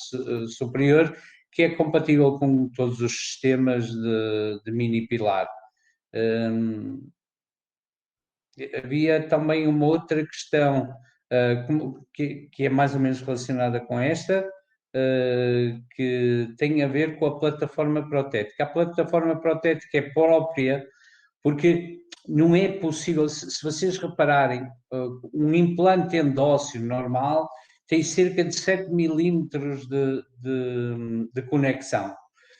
superior que é compatível com todos os sistemas de mini pilar. Havia também uma outra questão que é mais ou menos relacionada com esta, que tem a ver com a plataforma protética. A plataforma protética é própria porque não é possível, se vocês repararem, um implante endósseo normal tem cerca de 7 milímetros de conexão.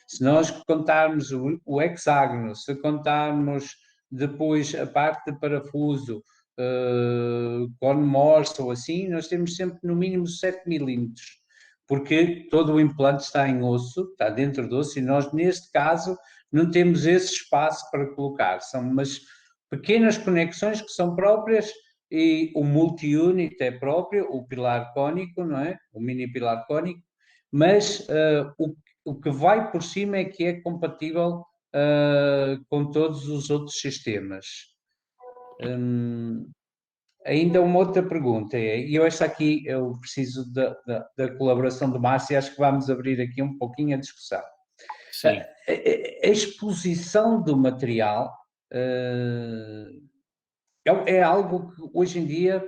Se nós contarmos o hexágono, se contarmos depois a parte de parafuso, cone Morse ou assim, nós temos sempre no mínimo 7 milímetros, porque todo o implante está em osso, está dentro do osso, e nós, neste caso, não temos esse espaço para colocar. São umas pequenas conexões que são próprias, e o multi-unit é próprio, o pilar cônico, não é? O mini pilar cônico, mas o que vai por cima é que é compatível com todos os outros sistemas. Ainda uma outra pergunta, e eu esta aqui eu preciso da colaboração do Márcio, e acho que vamos abrir aqui um pouquinho a discussão. Sim. A exposição do material é algo que hoje em dia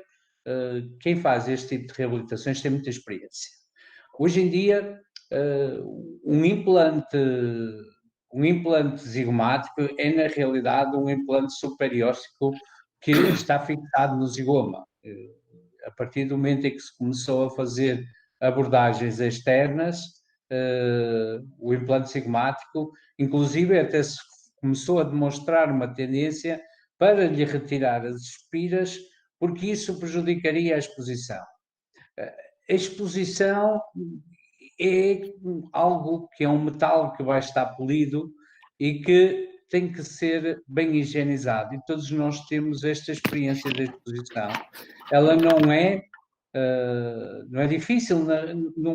quem faz este tipo de reabilitações tem muita experiência. Hoje em dia um implante zigomático é na realidade um implante superióstico que está fixado no zigoma. A partir do momento em que se começou a fazer abordagens externas, o implante sigmático, inclusive até se começou a demonstrar uma tendência para lhe retirar as espiras, porque isso prejudicaria a exposição. A exposição é algo que é um metal que vai estar polido e que tem que ser bem higienizado e todos nós temos esta experiência da exposição. Ela não é difícil,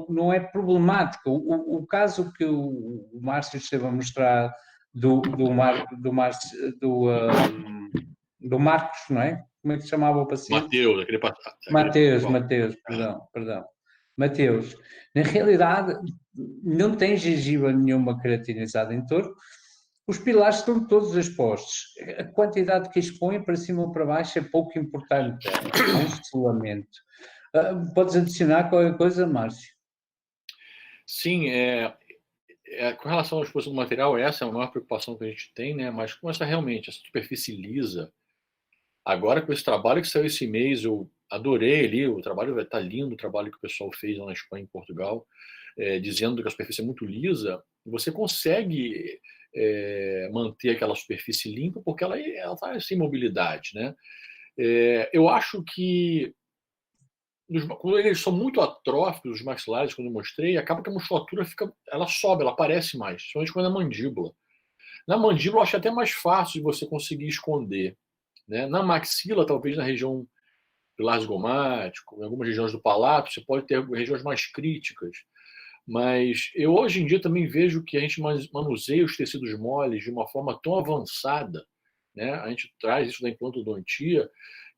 não é problemática. O caso que o Márcio esteve a mostrar do Marcos, não é? Como é que se chamava o paciente? Mateus, Mateus, perdão. Mateus, na realidade, não tem gengiva nenhuma queratinizada em torno, os pilares estão todos expostos. A quantidade que expõe para cima ou para baixo é pouco importante, é um selamento. Podes adicionar qualquer coisa, Márcio? Sim, com relação à exposição do material, essa é a maior preocupação que a gente tem, né? Mas com essa superfície lisa, agora com esse trabalho que saiu esse mês, eu adorei ali, o trabalho está lindo, o trabalho que o pessoal fez lá na Espanha e em Portugal, dizendo que a superfície é muito lisa, você consegue manter aquela superfície limpa porque ela está sem mobilidade, né? Eu acho que quando eles são muito atróficos, os maxilares, quando eu mostrei, acaba que a musculatura ela sobe, ela aparece mais, principalmente quando é na mandíbula. Na mandíbula, eu acho até mais fácil de você conseguir esconder, né? Na maxila, talvez na região pilar zigomático, em algumas regiões do palato, você pode ter regiões mais críticas. Mas eu hoje em dia também vejo que a gente manuseia os tecidos moles de uma forma tão avançada, né? A gente traz isso da implantodontia,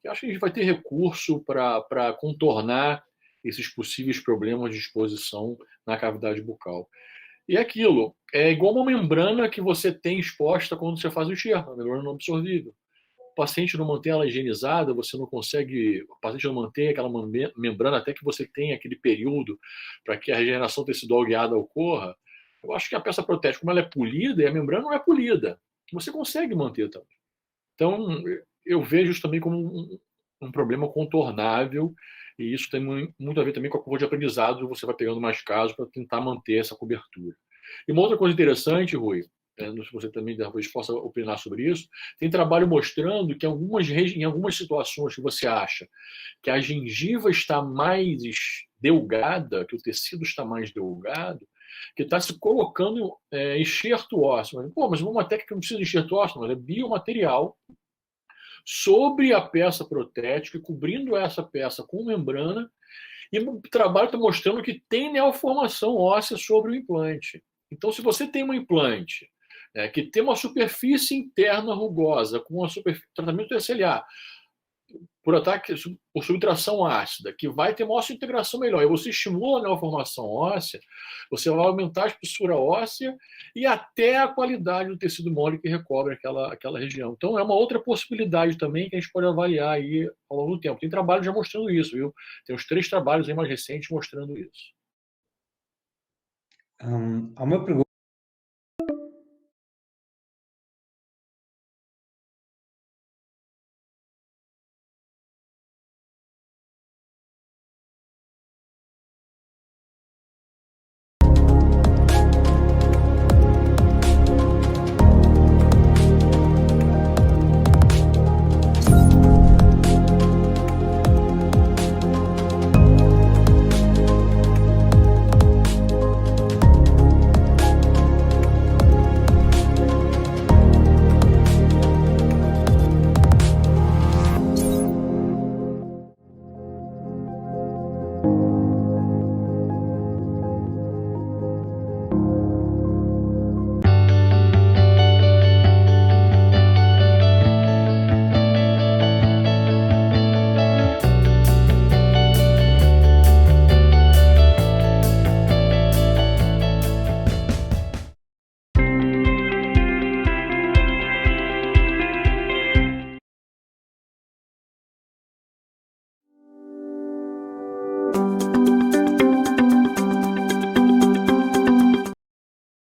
que acho que a gente vai ter recurso para contornar esses possíveis problemas de exposição na cavidade bucal. E aquilo, é igual uma membrana que você tem exposta quando você faz o enxerto, a membrana não absorvível. O paciente não mantém ela higienizada, você não consegue, o paciente não mantém aquela membrana até que você tenha aquele período para que a regeneração tecidual guiada ocorra. Eu acho que a peça protética, como ela é polida e a membrana não é polida, você consegue manter também. Então, eu vejo isso também como um problema contornável e isso tem muito a ver também com a curva de aprendizado, você vai pegando mais casos para tentar manter essa cobertura. E uma outra coisa interessante, Rui, não sei se você também talvez possa opinar sobre isso, tem trabalho mostrando que em algumas situações que você acha que a gengiva está mais delgada, que o tecido está mais delgado, que está se colocando enxerto ósseo. Mas uma técnica que não precisa de enxerto ósseo, mas é biomaterial sobre a peça protética, cobrindo essa peça com membrana, e o trabalho está mostrando que tem neoformação óssea sobre o implante. Então, se você tem um implante que tem uma superfície interna rugosa, com tratamento TSLA, por ataque por subtração ácida, que vai ter uma integração melhor, e você estimula a neoformação óssea, você vai aumentar a espessura óssea e até a qualidade do tecido mole que recobre aquela região. Então, é uma outra possibilidade também que a gente pode avaliar aí ao longo do tempo. Tem trabalho já mostrando isso, viu? Tem uns 3 trabalhos aí mais recentes mostrando isso. Há uma pergunta